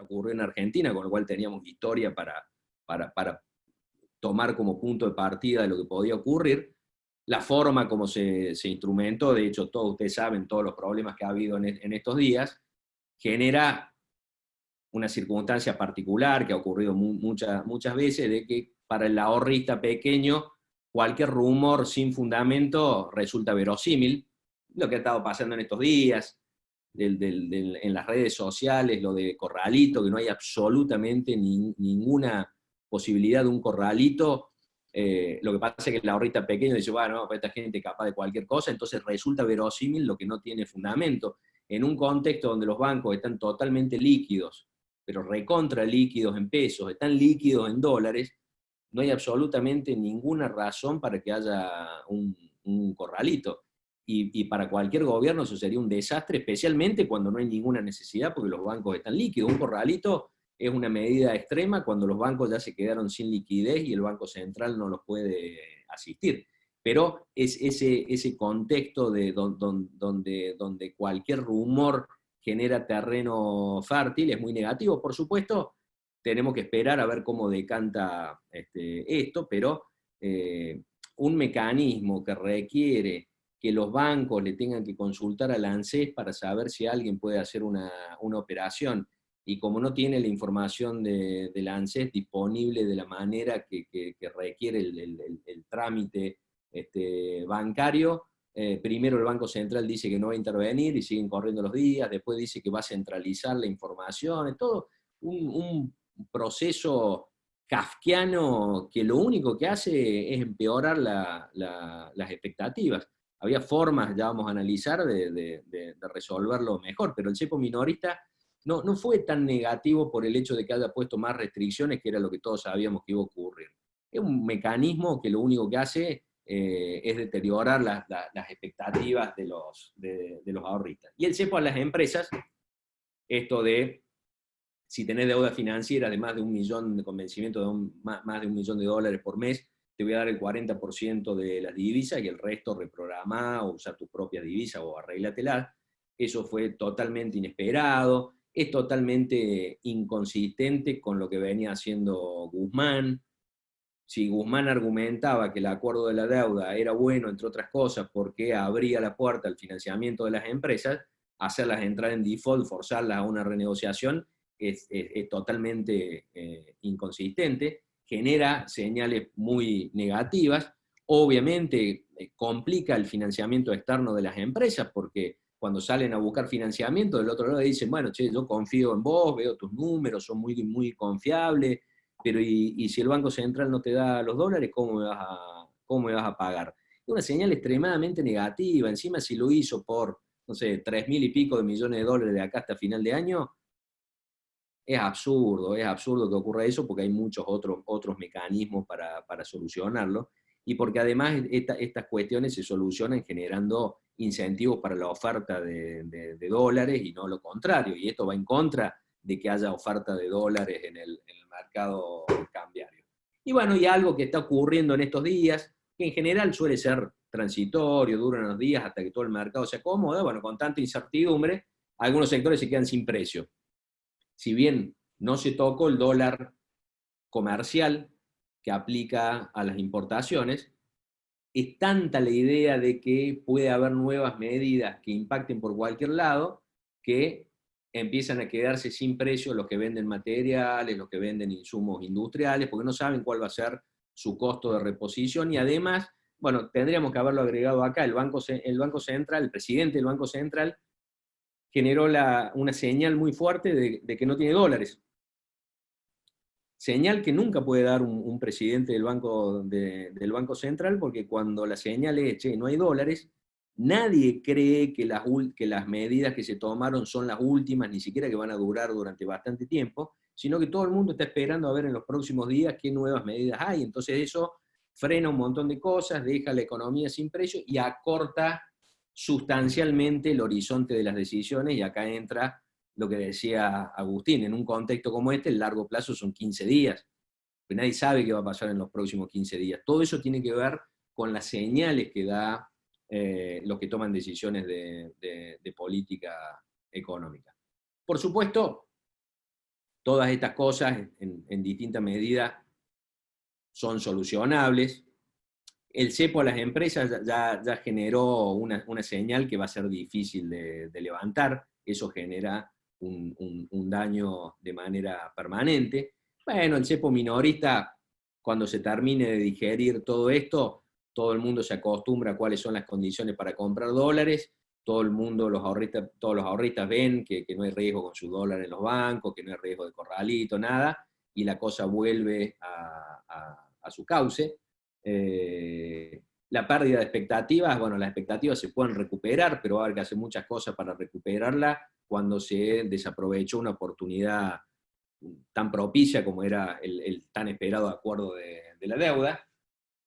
ocurrió en Argentina, con lo cual teníamos historia para tomar como punto de partida de lo que podía ocurrir. La forma como se instrumentó, de hecho todos ustedes saben todos los problemas que ha habido en estos días, genera una circunstancia particular que ha ocurrido muchas veces, de que para el ahorrista pequeño cualquier rumor sin fundamento resulta verosímil. Lo que ha estado pasando en estos días, en las redes sociales, lo de Corralito, que no hay absolutamente ninguna posibilidad de un corralito. Lo que pasa es que el ahorrista pequeño dice, bueno, pues esta gente es capaz de cualquier cosa, entonces resulta verosímil lo que no tiene fundamento. En un contexto donde los bancos están totalmente líquidos, pero recontra líquidos en pesos, están líquidos en dólares, no hay absolutamente ninguna razón para que haya un corralito. Y para cualquier gobierno eso sería un desastre, especialmente cuando no hay ninguna necesidad porque los bancos están líquidos. Un corralito es una medida extrema cuando los bancos ya se quedaron sin liquidez y el Banco Central no los puede asistir. Pero es ese contexto donde cualquier rumor genera terreno fértil es muy negativo. Por supuesto, tenemos que esperar a ver cómo decanta esto, pero un mecanismo que requiere que los bancos le tengan que consultar al ANSES para saber si alguien puede hacer una operación, y como no tiene la información del ANSES disponible de la manera que requiere el trámite bancario, primero el Banco Central dice que no va a intervenir y siguen corriendo los días, después dice que va a centralizar la información, es todo un proceso kafkiano que lo único que hace es empeorar las expectativas. Había formas, ya vamos a analizar, de resolverlo mejor, pero el cepo minorista no fue tan negativo por el hecho de que haya puesto más restricciones, que era lo que todos sabíamos que iba a ocurrir. Es un mecanismo que lo único que hace es deteriorar las expectativas de los ahorristas. Y el cepo a las empresas, esto de si tenés deuda financiera de más de 1 millón, de convencimiento de más de $1 millón por mes, te voy a dar el 40% de las divisas y el resto reprogramá o usar tu propia divisa o arréglatela. Eso fue totalmente inesperado, es totalmente inconsistente con lo que venía haciendo Guzmán. Si Guzmán argumentaba que el acuerdo de la deuda era bueno, entre otras cosas, porque abría la puerta al financiamiento de las empresas, hacerlas entrar en default, forzarlas a una renegociación, es totalmente inconsistente, genera señales muy negativas, obviamente complica el financiamiento externo de las empresas, porque cuando salen a buscar financiamiento, del otro lado dicen, bueno, che, yo confío en vos, veo tus números, son muy confiables, pero y si el Banco Central no te da los dólares, cómo me vas a pagar? Es una señal extremadamente negativa. Encima, si lo hizo por, no sé, 3.000 y pico de millones de dólares de acá hasta final de año, es absurdo que ocurra eso, porque hay muchos otros mecanismos para solucionarlo, y porque además estas cuestiones se solucionan generando incentivos para la oferta de dólares y no lo contrario, y esto va en contra de que haya oferta de dólares en el mercado cambiario. Y bueno, y algo que está ocurriendo en estos días, que en general suele ser transitorio, dura unos días hasta que todo el mercado se acomoda, bueno, con tanta incertidumbre, algunos sectores se quedan sin precio. Si bien no se tocó el dólar comercial que aplica a las importaciones, es tanta la idea de que puede haber nuevas medidas que impacten por cualquier lado, que empiezan a quedarse sin precio los que venden materiales, los que venden insumos industriales, porque no saben cuál va a ser su costo de reposición, y además, bueno, tendríamos que haberlo agregado acá, el Banco Central, el presidente del Banco Central, generó una señal muy fuerte de que no tiene dólares. Señal que nunca puede dar un presidente del Banco Central, porque cuando la señal es, che, no hay dólares, nadie cree que las medidas que se tomaron son las últimas, ni siquiera que van a durar durante bastante tiempo, sino que todo el mundo está esperando a ver en los próximos días qué nuevas medidas hay. Entonces eso frena un montón de cosas, deja la economía sin precio y acorta sustancialmente el horizonte de las decisiones, y acá entra lo que decía Agustín, en un contexto como este, el largo plazo son 15 días, pues nadie sabe qué va a pasar en los próximos 15 días. Todo eso tiene que ver con las señales que da los que toman decisiones de política económica. Por supuesto, Todas estas cosas, en distinta medida, son solucionables. El cepo a las empresas ya generó una señal que va a ser difícil de levantar. Eso genera un daño de manera permanente. Bueno, el cepo minorista, cuando se termine de digerir todo esto, todo el mundo se acostumbra a cuáles son las condiciones para comprar dólares, todo el mundo, todos los ahorristas ven que no hay riesgo con su dólar en los bancos, que no hay riesgo de corralito, nada, y la cosa vuelve a su cauce. La pérdida de expectativas, bueno, las expectativas se pueden recuperar, pero va a haber que hacer muchas cosas para recuperarla cuando se desaprovechó una oportunidad tan propicia como era el tan esperado acuerdo de la deuda.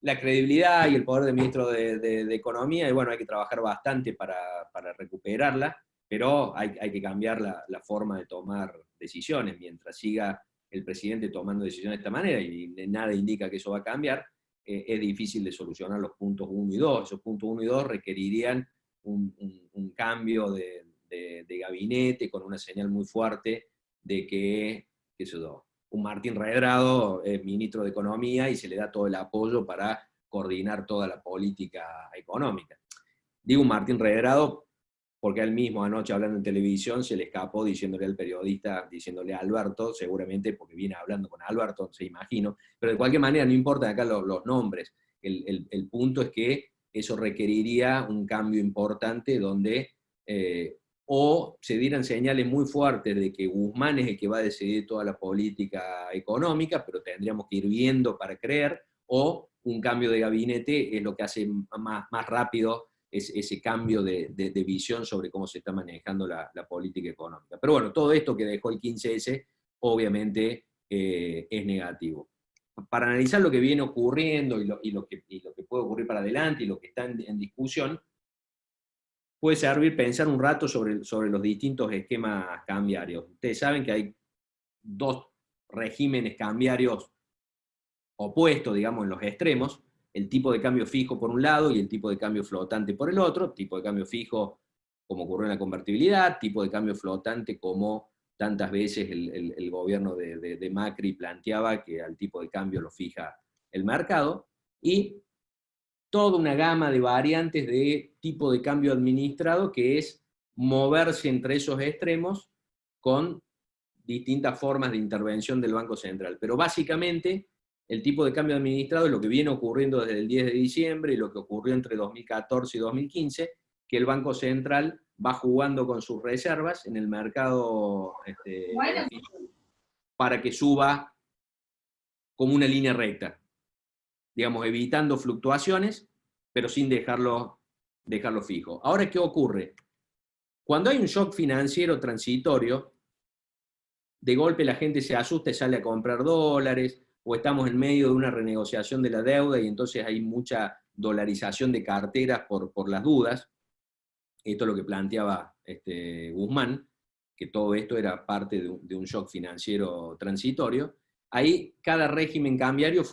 La credibilidad y el poder del ministro de Economía, y bueno, hay que trabajar bastante para recuperarla, pero hay que cambiar la forma de tomar decisiones. Mientras siga el presidente tomando decisiones de esta manera, y nada indica que eso va a cambiar, es difícil de solucionar los puntos 1 y 2. Esos puntos 1 y 2 requerirían un cambio de gabinete con una señal muy fuerte de que, qué sé yo, un Martín Redrado es ministro de Economía y se le da todo el apoyo para coordinar toda la política económica. Digo un Martín Redrado porque él mismo anoche hablando en televisión se le escapó diciéndole al periodista, diciéndole a Alberto, seguramente porque viene hablando con Alberto, se imagino, pero de cualquier manera no importan acá los nombres. El punto es que eso requeriría un cambio importante donde o se dieran señales muy fuertes de que Guzmán es el que va a decidir toda la política económica, pero tendríamos que ir viendo para creer, o un cambio de gabinete es lo que hace más rápido ese cambio de visión sobre cómo se está manejando la política económica. Pero bueno, todo esto que dejó el 15S obviamente es negativo. Para analizar lo que viene ocurriendo y lo que puede ocurrir para adelante y lo que está en discusión, puede servir pensar un rato sobre los distintos esquemas cambiarios. Ustedes saben que hay dos regímenes cambiarios opuestos, digamos, en los extremos: el tipo de cambio fijo por un lado y el tipo de cambio flotante por el otro. Tipo de cambio fijo, como ocurrió en la convertibilidad; tipo de cambio flotante, como tantas veces el gobierno de Macri planteaba, que al tipo de cambio lo fija el mercado; y toda una gama de variantes de tipo de cambio administrado, que es moverse entre esos extremos con distintas formas de intervención del Banco Central. Pero básicamente el tipo de cambio administrado es lo que viene ocurriendo desde el 10 de diciembre y lo que ocurrió entre 2014 y 2015, que el Banco Central va jugando con sus reservas en el mercado para que suba como una línea recta, digamos, evitando fluctuaciones, pero sin dejarlo fijo. Ahora, ¿qué ocurre? Cuando hay un shock financiero transitorio, de golpe la gente se asusta y sale a comprar dólares, o estamos en medio de una renegociación de la deuda y entonces hay mucha dolarización de carteras por las dudas. Esto es lo que planteaba Guzmán, que todo esto era parte de un shock financiero transitorio. Ahí cada régimen cambiario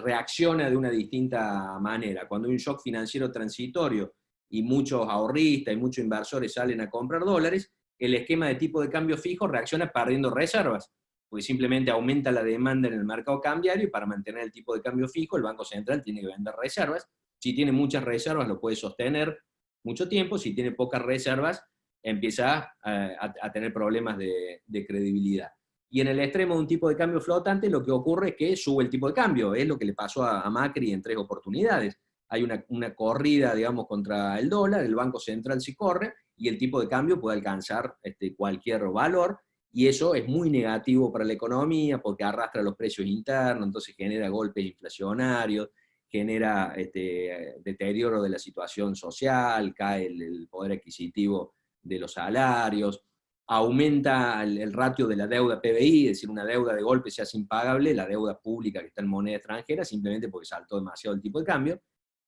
reacciona de una distinta manera. Cuando hay un shock financiero transitorio y muchos ahorristas y muchos inversores salen a comprar dólares, el esquema de tipo de cambio fijo reacciona perdiendo reservas, porque simplemente aumenta la demanda en el mercado cambiario y para mantener el tipo de cambio fijo el Banco Central tiene que vender reservas. Si tiene muchas reservas lo puede sostener mucho tiempo; si tiene pocas reservas empieza a tener problemas de credibilidad. Y en el extremo de un tipo de cambio flotante lo que ocurre es que sube el tipo de cambio. Es lo que le pasó a Macri en 3 oportunidades. Hay una corrida, digamos, contra el dólar, el Banco Central sí corre, y el tipo de cambio puede alcanzar cualquier valor, y eso es muy negativo para la economía porque arrastra los precios internos, entonces genera golpes inflacionarios, genera deterioro de la situación social, cae el poder adquisitivo de los salarios, aumenta el ratio de la deuda PBI, es decir, una deuda de golpe se hace impagable, la deuda pública que está en moneda extranjera, simplemente porque saltó demasiado el tipo de cambio.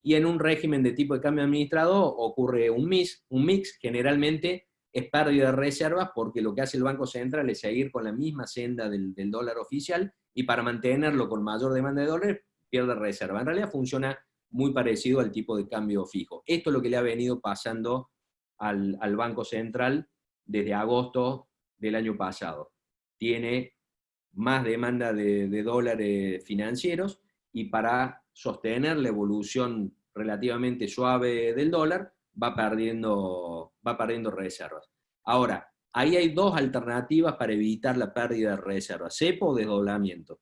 Y en un régimen de tipo de cambio administrado ocurre un mix, generalmente es pérdida de reservas, porque lo que hace el Banco Central es seguir con la misma senda del dólar oficial, y para mantenerlo con mayor demanda de dólares pierde reserva. En realidad funciona muy parecido al tipo de cambio fijo. Esto es lo que le ha venido pasando al Banco Central desde agosto del año pasado. Tiene más demanda de dólares financieros, y para sostener la evolución relativamente suave del dólar, va perdiendo reservas. Ahora, ahí hay dos alternativas para evitar la pérdida de reservas: cepo o desdoblamiento.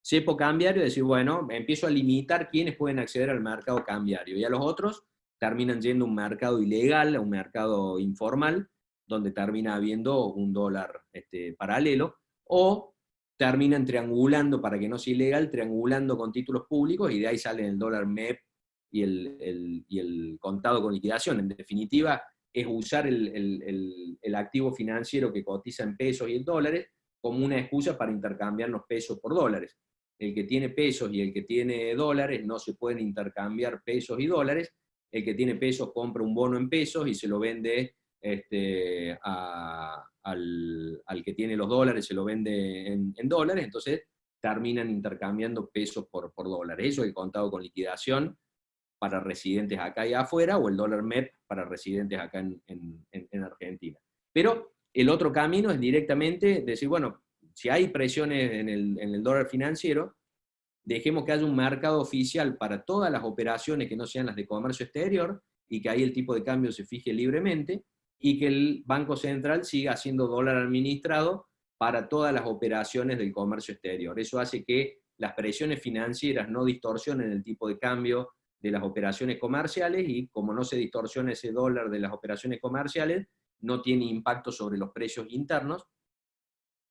Cepo cambiario, es decir, bueno, empiezo a limitar quiénes pueden acceder al mercado cambiario, y a los otros terminan yendo a un mercado ilegal, a un mercado informal, donde termina habiendo un dólar paralelo, o terminan triangulando, para que no sea ilegal, triangulando con títulos públicos, y de ahí salen el dólar MEP y el contado con liquidación. En definitiva, es usar el activo financiero que cotiza en pesos y en dólares como una excusa para intercambiar los pesos por dólares. El que tiene pesos y el que tiene dólares no se pueden intercambiar pesos y dólares. El que tiene pesos compra un bono en pesos y se lo vende al que tiene los dólares, se lo vende en dólares, entonces terminan intercambiando pesos por dólares. Eso es el contado con liquidación para residentes acá y afuera, o el dólar MEP para residentes acá en Argentina. Pero el otro camino es directamente decir, bueno, si hay presiones en el dólar financiero, dejemos que haya un mercado oficial para todas las operaciones que no sean las de comercio exterior, y que ahí el tipo de cambio se fije libremente, y que el Banco Central siga haciendo dólar administrado para todas las operaciones del comercio exterior. Eso hace que las presiones financieras no distorsionen el tipo de cambio de las operaciones comerciales, y como no se distorsiona ese dólar de las operaciones comerciales, no tiene impacto sobre los precios internos,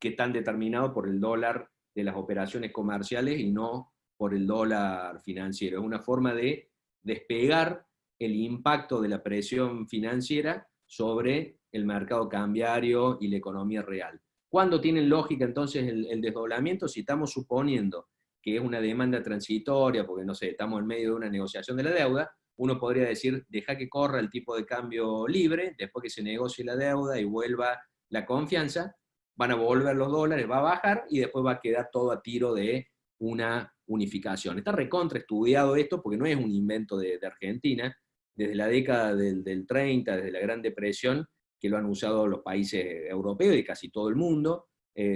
que están determinados por el dólar de las operaciones comerciales y no por el dólar financiero. Es una forma de despegar el impacto de la presión financiera sobre el mercado cambiario y la economía real. ¿Cuándo tienen lógica entonces el desdoblamiento? Si estamos suponiendo que es una demanda transitoria, porque no sé, estamos en medio de una negociación de la deuda, uno podría decir, deja que corra el tipo de cambio libre, después que se negocie la deuda y vuelva la confianza, van a volver los dólares, va a bajar, y después va a quedar todo a tiro de una unificación. Está recontra estudiado esto, porque no es un invento de Argentina. Desde la década del 30, desde la Gran Depresión, que lo han usado los países europeos y casi todo el mundo.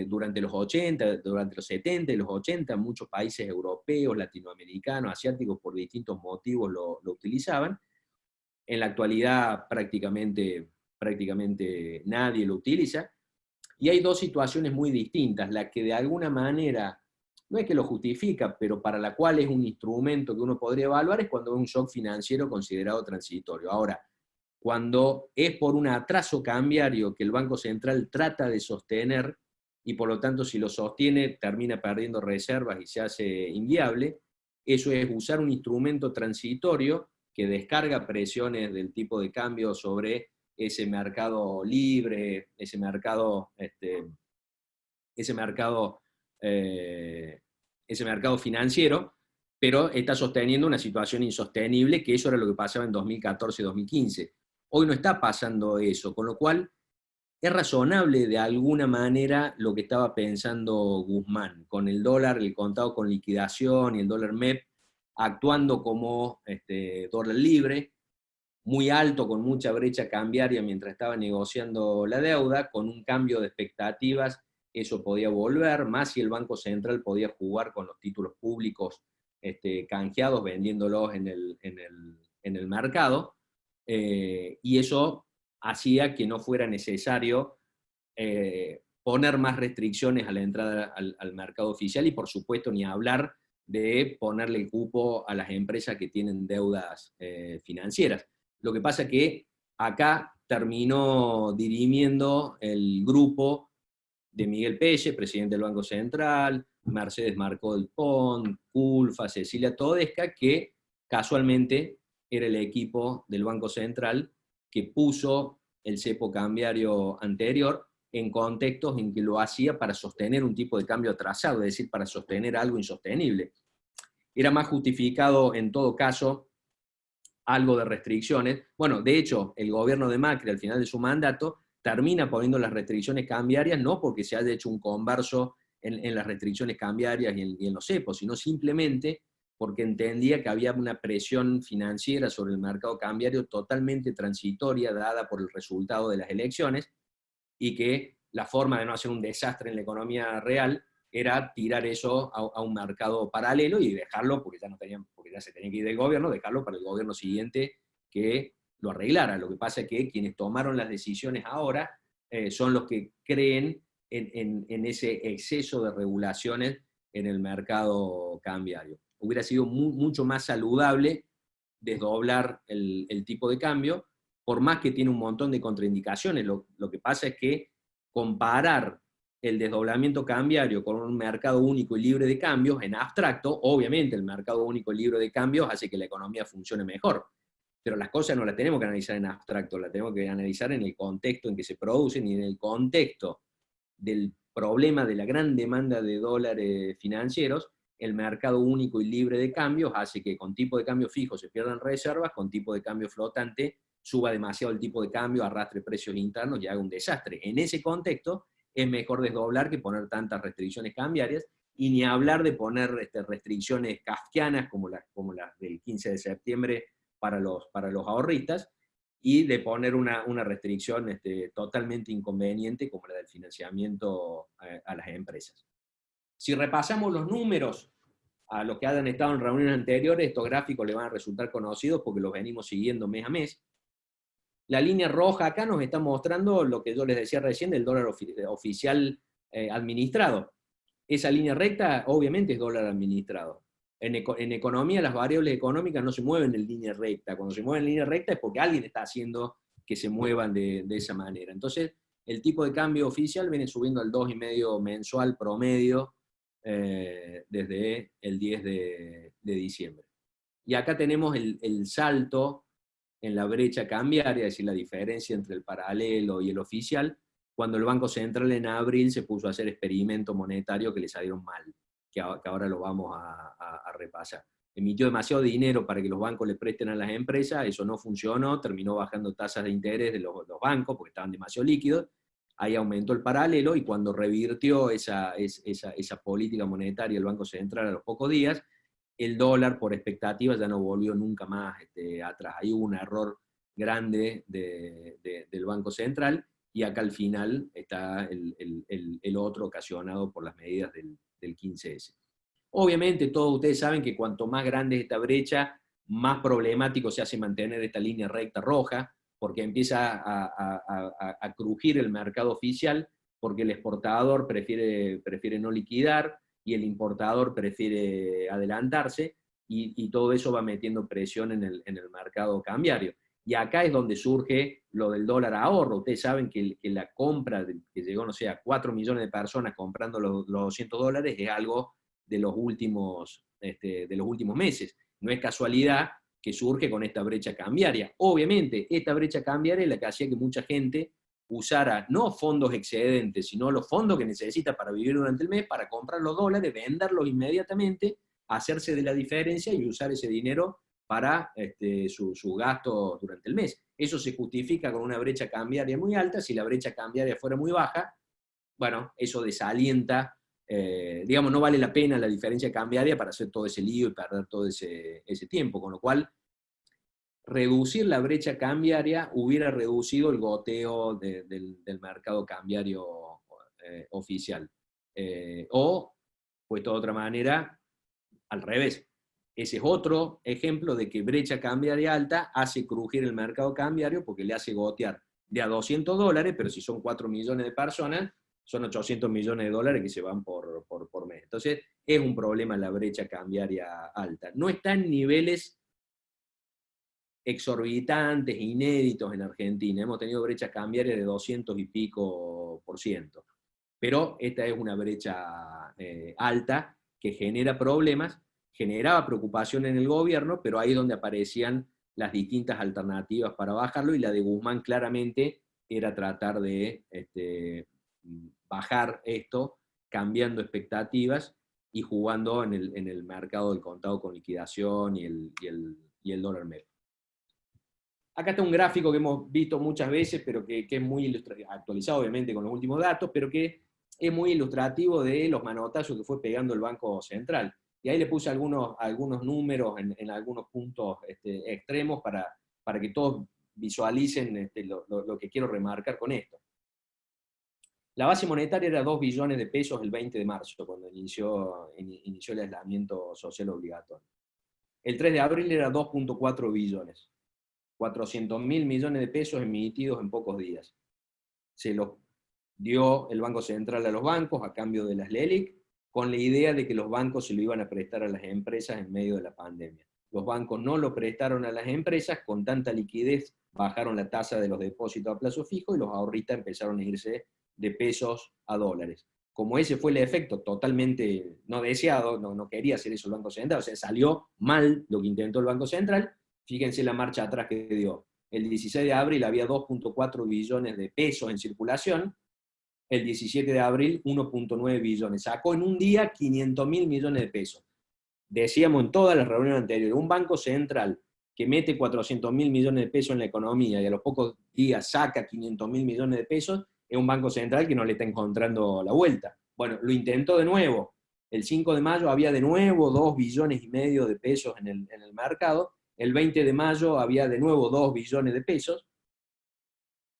Durante los 80, durante los 70 y los 80, muchos países europeos, latinoamericanos, asiáticos, por distintos motivos lo utilizaban. En la actualidad prácticamente nadie lo utiliza. Y hay dos situaciones muy distintas: la que de alguna manera, no es que lo justifica, pero para la cual es un instrumento que uno podría evaluar, es cuando es un shock financiero considerado transitorio. Ahora, cuando es por un atraso cambiario que el Banco Central trata de sostener, y por lo tanto si lo sostiene termina perdiendo reservas y se hace inviable, eso es usar un instrumento transitorio que descarga presiones del tipo de cambio sobre ese mercado libre, ese mercado eh, ese mercado financiero, pero está sosteniendo una situación insostenible, que eso era lo que pasaba en 2014-2015. Hoy no está pasando eso, con lo cual es razonable de alguna manera lo que estaba pensando Guzmán, con el dólar, el contado con liquidación y el dólar MEP actuando como dólar libre, muy alto, con mucha brecha cambiaria mientras estaba negociando la deuda, con un cambio de expectativas. Eso podía volver, más si el Banco Central podía jugar con los títulos públicos canjeados, vendiéndolos en el mercado, y eso hacía que no fuera necesario poner más restricciones a la entrada al mercado oficial, y por supuesto ni hablar de ponerle el cupo a las empresas que tienen deudas financieras. Lo que pasa es que acá terminó dirimiendo el grupo de Miguel Pelle, presidente del Banco Central, Mercedes Marcó del Pont, Culfa, Cecilia Todesca, que casualmente era el equipo del Banco Central que puso el cepo cambiario anterior en contextos en que lo hacía para sostener un tipo de cambio atrasado, es decir, para sostener algo insostenible. Era más justificado en todo caso algo de restricciones. Bueno, de hecho, el gobierno de Macri al final de su mandato termina poniendo las restricciones cambiarias, no porque se haya hecho un converso en las restricciones cambiarias y en los cepos, sino simplemente porque entendía que había una presión financiera sobre el mercado cambiario totalmente transitoria, dada por el resultado de las elecciones, y que la forma de no hacer un desastre en la economía real era tirar eso a un mercado paralelo y dejarlo, porque ya se tenía que ir del gobierno, dejarlo para el gobierno siguiente que lo arreglara. Lo que pasa es que quienes tomaron las decisiones ahora son los que creen en ese exceso de regulaciones en el mercado cambiario. Hubiera sido mucho más saludable desdoblar el tipo de cambio, por más que tiene un montón de contraindicaciones. Lo que pasa es que comparar el desdoblamiento cambiario con un mercado único y libre de cambios, en abstracto, obviamente el mercado único y libre de cambios hace que la economía funcione mejor, pero las cosas no las tenemos que analizar en abstracto, las tenemos que analizar en el contexto en que se producen y en el contexto del problema de la gran demanda de dólares financieros. El mercado único y libre de cambios hace que con tipo de cambio fijo se pierdan reservas, con tipo de cambio flotante suba demasiado el tipo de cambio, arrastre precios internos y haga un desastre. En ese contexto es mejor desdoblar que poner tantas restricciones cambiarias, y ni hablar de poner restricciones kafkianas como las del 15 de septiembre para los ahorristas, y de poner una restricción totalmente inconveniente como la del financiamiento a las empresas. Si repasamos los números a los que hayan estado en reuniones anteriores, estos gráficos les van a resultar conocidos porque los venimos siguiendo mes a mes. La línea roja acá nos está mostrando lo que yo les decía recién del dólar oficial administrado. Esa línea recta obviamente es dólar administrado. En economía las variables económicas no se mueven en línea recta. Cuando se mueven en línea recta es porque alguien está haciendo que se muevan de esa manera. Entonces, el tipo de cambio oficial viene subiendo al 2,5 mensual promedio desde el 10 de diciembre. Y acá tenemos el salto en la brecha cambiaria, es decir, la diferencia entre el paralelo y el oficial, cuando el Banco Central en abril se puso a hacer experimentos monetarios que le salieron mal, que ahora lo vamos a repasar. Emitió demasiado dinero para que los bancos le presten a las empresas, eso no funcionó, terminó bajando tasas de interés de los bancos porque estaban demasiado líquidos, ahí aumentó el paralelo, y cuando revirtió esa política monetaria el Banco Central a los pocos días, el dólar por expectativas ya no volvió nunca más atrás. Ahí hubo un error grande del Banco Central, y acá al final está el otro ocasionado por las medidas del 15S. Obviamente todos ustedes saben que cuanto más grande es esta brecha, más problemático se hace mantener esta línea recta roja, porque empieza a crujir el mercado oficial, porque el exportador prefiere no liquidar, y el importador prefiere adelantarse, y todo eso va metiendo presión en el mercado cambiario. Y acá es donde surge lo del dólar ahorro. Ustedes saben que la compra, que llegó, no sé, a 4 millones de personas comprando los $200, es algo de los últimos meses. No es casualidad que surge con esta brecha cambiaria. Obviamente, esta brecha cambiaria es la que hacía que mucha gente usara no fondos excedentes, sino los fondos que necesita para vivir durante el mes, para comprar los dólares, venderlos inmediatamente, hacerse de la diferencia y usar ese dinero para sus gastos durante el mes. Eso se justifica con una brecha cambiaria muy alta. Si la brecha cambiaria fuera muy baja, bueno, eso desalienta, digamos, no vale la pena la diferencia cambiaria para hacer todo ese lío y perder todo ese tiempo, con lo cual reducir la brecha cambiaria hubiera reducido el goteo del mercado cambiario oficial. O, pues de otra manera, al revés. Ese es otro ejemplo de que brecha cambiaria alta hace crujir el mercado cambiario, porque le hace gotear de a $200, pero si son 4 millones de personas, son 800 millones de dólares que se van por mes. Entonces, es un problema la brecha cambiaria alta. No está en niveles exorbitantes, inéditos en Argentina. Hemos tenido brechas cambiarias de 200 y pico %. Pero esta es una brecha alta que genera problemas, generaba preocupación en el gobierno, pero ahí es donde aparecían las distintas alternativas para bajarlo, y la de Guzmán claramente era tratar de bajar esto, cambiando expectativas y jugando en el mercado del contado con liquidación y el dólar medio. Acá está un gráfico que hemos visto muchas veces, pero que es muy actualizado obviamente con los últimos datos, pero que es muy ilustrativo de los manotazos que fue pegando el Banco Central. Y ahí le puse algunos números en algunos puntos extremos para que todos visualicen lo que quiero remarcar con esto. La base monetaria era 2 billones de pesos el 20 de marzo, cuando inició el aislamiento social obligatorio. El 3 de abril era 2,4 billones. 400.000 millones de pesos emitidos en pocos días. Se los dio el Banco Central a los bancos a cambio de las LELIC, con la idea de que los bancos se lo iban a prestar a las empresas en medio de la pandemia. Los bancos no lo prestaron a las empresas, con tanta liquidez bajaron la tasa de los depósitos a plazo fijo y los ahorristas empezaron a irse de pesos a dólares. Como ese fue el efecto totalmente no deseado, no quería hacer eso el Banco Central, o sea, salió mal lo que intentó el Banco Central, fíjense la marcha atrás que dio. El 16 de abril había 2,4 billones de pesos en circulación, el 17 de abril 1,9 billones. Sacó en un día 500.000 millones de pesos. Decíamos en todas las reuniones anteriores, un banco central que mete 400.000 millones de pesos en la economía y a los pocos días saca 500.000 millones de pesos, es un banco central que no le está encontrando la vuelta. Bueno, lo intentó de nuevo. El 5 de mayo había de nuevo 2,5 billones de pesos en el mercado. El 20 de mayo había de nuevo 2 billones de pesos.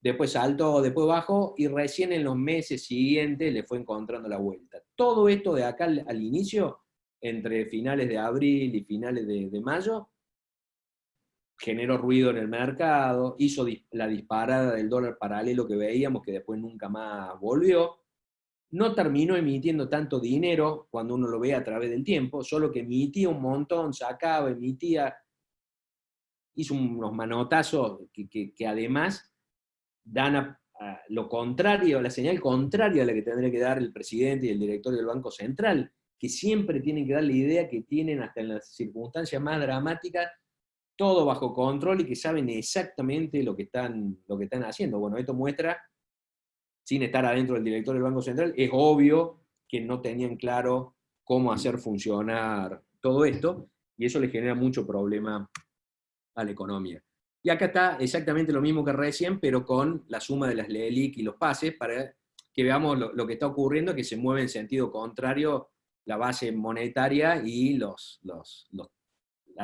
Después saltó, después bajó, y recién en los meses siguientes le fue encontrando la vuelta. Todo esto de acá al inicio, entre finales de abril y finales de mayo, generó ruido en el mercado, hizo la disparada del dólar paralelo que veíamos, que después nunca más volvió. No terminó emitiendo tanto dinero cuando uno lo ve a través del tiempo, solo que emitía un montón, sacaba, emitía, hizo unos manotazos que además dan a lo contrario, la señal contraria a la que tendría que dar el presidente y el director del Banco Central, que siempre tienen que dar la idea que tienen hasta en las circunstancias más dramáticas todo bajo control y que saben exactamente lo que están haciendo. Bueno, esto muestra, sin estar adentro del director del Banco Central, es obvio que no tenían claro cómo hacer funcionar todo esto, y eso le genera mucho problema a la economía. Y acá está exactamente lo mismo que recién, pero con la suma de las LELIC y los pases, para que veamos lo que está ocurriendo, que se mueve en sentido contrario la base monetaria y la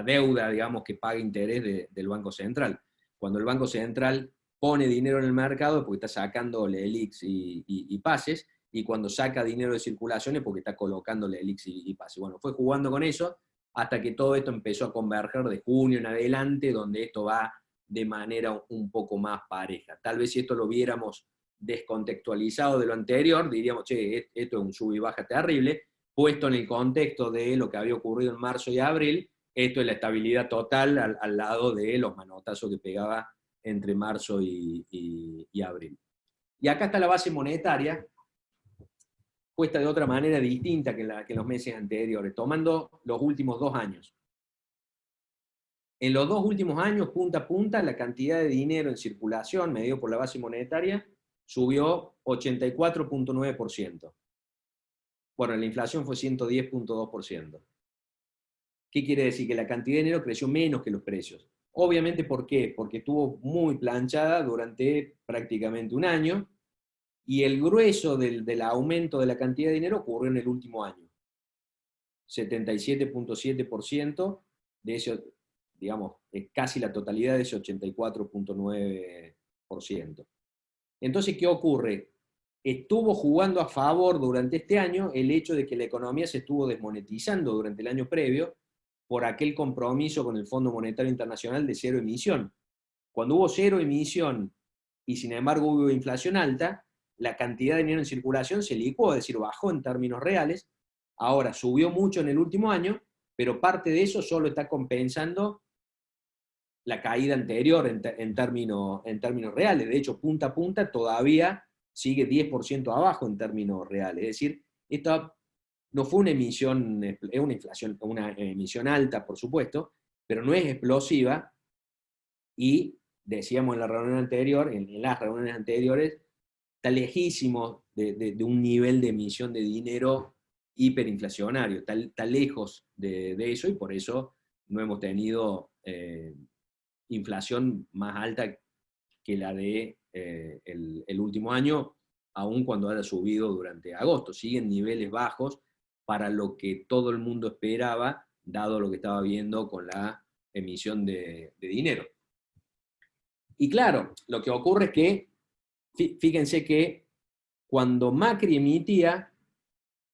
deuda, digamos, que paga interés del Banco Central. Cuando el Banco Central pone dinero en el mercado es porque está sacando LELICs y pases, y cuando saca dinero de circulación es porque está colocando LELICs y pases. Bueno, fue jugando con eso hasta que todo esto empezó a converger de junio en adelante, donde esto va de manera un poco más pareja. Tal vez si esto lo viéramos descontextualizado de lo anterior, diríamos, che, esto es un sub y baja terrible, puesto en el contexto de lo que había ocurrido en marzo y abril, esto es la estabilidad total al lado de los manotazos que pegaba entre marzo y abril. Y acá está la base monetaria, puesta de otra manera distinta que en los meses anteriores, tomando los últimos 2 años. En los 2 últimos años, punta a punta, la cantidad de dinero en circulación, medido por la base monetaria, subió 84,9%. Bueno, la inflación fue 110,2%. ¿Qué quiere decir? Que la cantidad de dinero creció menos que los precios. Obviamente, ¿por qué? Porque estuvo muy planchada durante prácticamente un año, y el grueso del aumento de la cantidad de dinero ocurrió en el último año. 77,7% de ese, digamos, es casi la totalidad de ese 84,9%. Entonces, ¿qué ocurre? Estuvo jugando a favor durante este año el hecho de que la economía se estuvo desmonetizando durante el año previo por aquel compromiso con el Fondo Monetario Internacional de cero emisión. Cuando hubo cero emisión y sin embargo hubo inflación alta, la cantidad de dinero en circulación se licuó, es decir, bajó en términos reales. Ahora subió mucho en el último año, pero parte de eso solo está compensando la caída anterior en términos reales. De hecho, punta a punta todavía sigue 10% abajo en términos reales. Es decir, esta no fue una emisión, es una emisión alta, por supuesto, pero no es explosiva, y decíamos en la reunión anterior, en las reuniones anteriores, está lejísimo de un nivel de emisión de dinero hiperinflacionario, está lejos de eso, y por eso no hemos tenido inflación más alta que la de el último año, aun cuando haya subido durante agosto. Siguen niveles bajos para lo que todo el mundo esperaba, dado lo que estaba viendo con la emisión de dinero. Y claro, lo que ocurre es que, fíjense que cuando Macri emitía,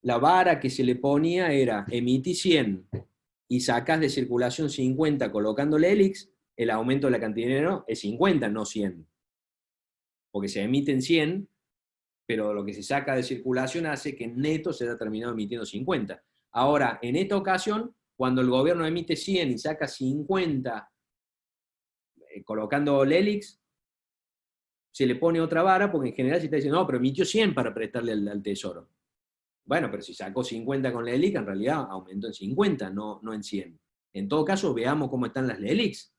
la vara que se le ponía era emití 100 y sacás de circulación 50 colocándole ELIX, el aumento de la cantidad de dinero es 50, no 100. Porque se emiten 100, pero lo que se saca de circulación hace que neto se haya terminado emitiendo 50. Ahora, en esta ocasión, cuando el gobierno emite 100 y saca 50 colocando LELIX, se le pone otra vara, porque en general se está diciendo, no, pero emitió 100 para prestarle al Tesoro. Bueno, pero si sacó 50 con LELIX, en realidad aumentó en 50, no en 100. En todo caso, veamos cómo están las LELIX,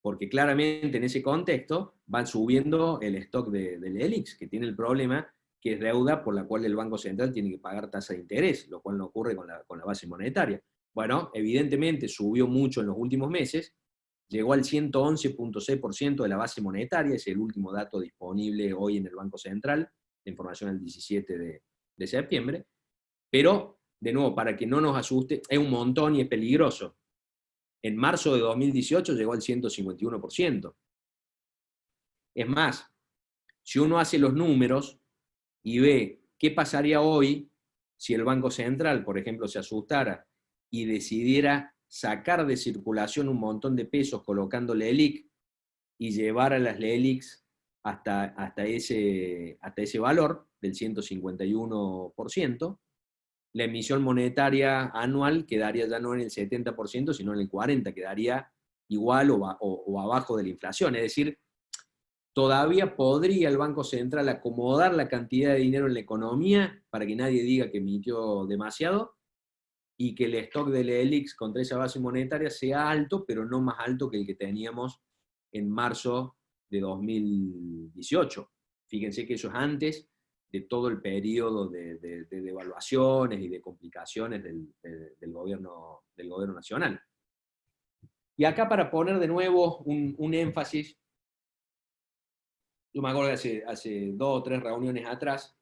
porque claramente en ese contexto van subiendo el stock de LELIX, que tiene el problema que es deuda por la cual el Banco Central tiene que pagar tasa de interés, lo cual no ocurre con la base monetaria. Bueno, evidentemente subió mucho en los últimos meses, llegó al 111.6% de la base monetaria, es el último dato disponible hoy en el Banco Central, la información del 17 de septiembre, pero, de nuevo, para que no nos asuste, es un montón y es peligroso. En marzo de 2018 llegó al 151%. Es más, si uno hace los números y ve qué pasaría hoy si el Banco Central, por ejemplo, se asustara y decidiera sacar de circulación un montón de pesos colocando LELIC y llevar a las LELICs hasta ese valor del 151%, la emisión monetaria anual quedaría ya no en el 70%, sino en el 40%, quedaría igual o abajo de la inflación. Es decir, todavía podría el Banco Central acomodar la cantidad de dinero en la economía para que nadie diga que emitió demasiado y que el stock de LELIX contra esa base monetaria sea alto, pero no más alto que el que teníamos en marzo de 2018. Fíjense que eso es antes de todo el periodo de devaluaciones y de complicaciones del gobierno nacional. Y acá para poner de nuevo un énfasis, yo me acuerdo que hace 2 o 3 reuniones atrás,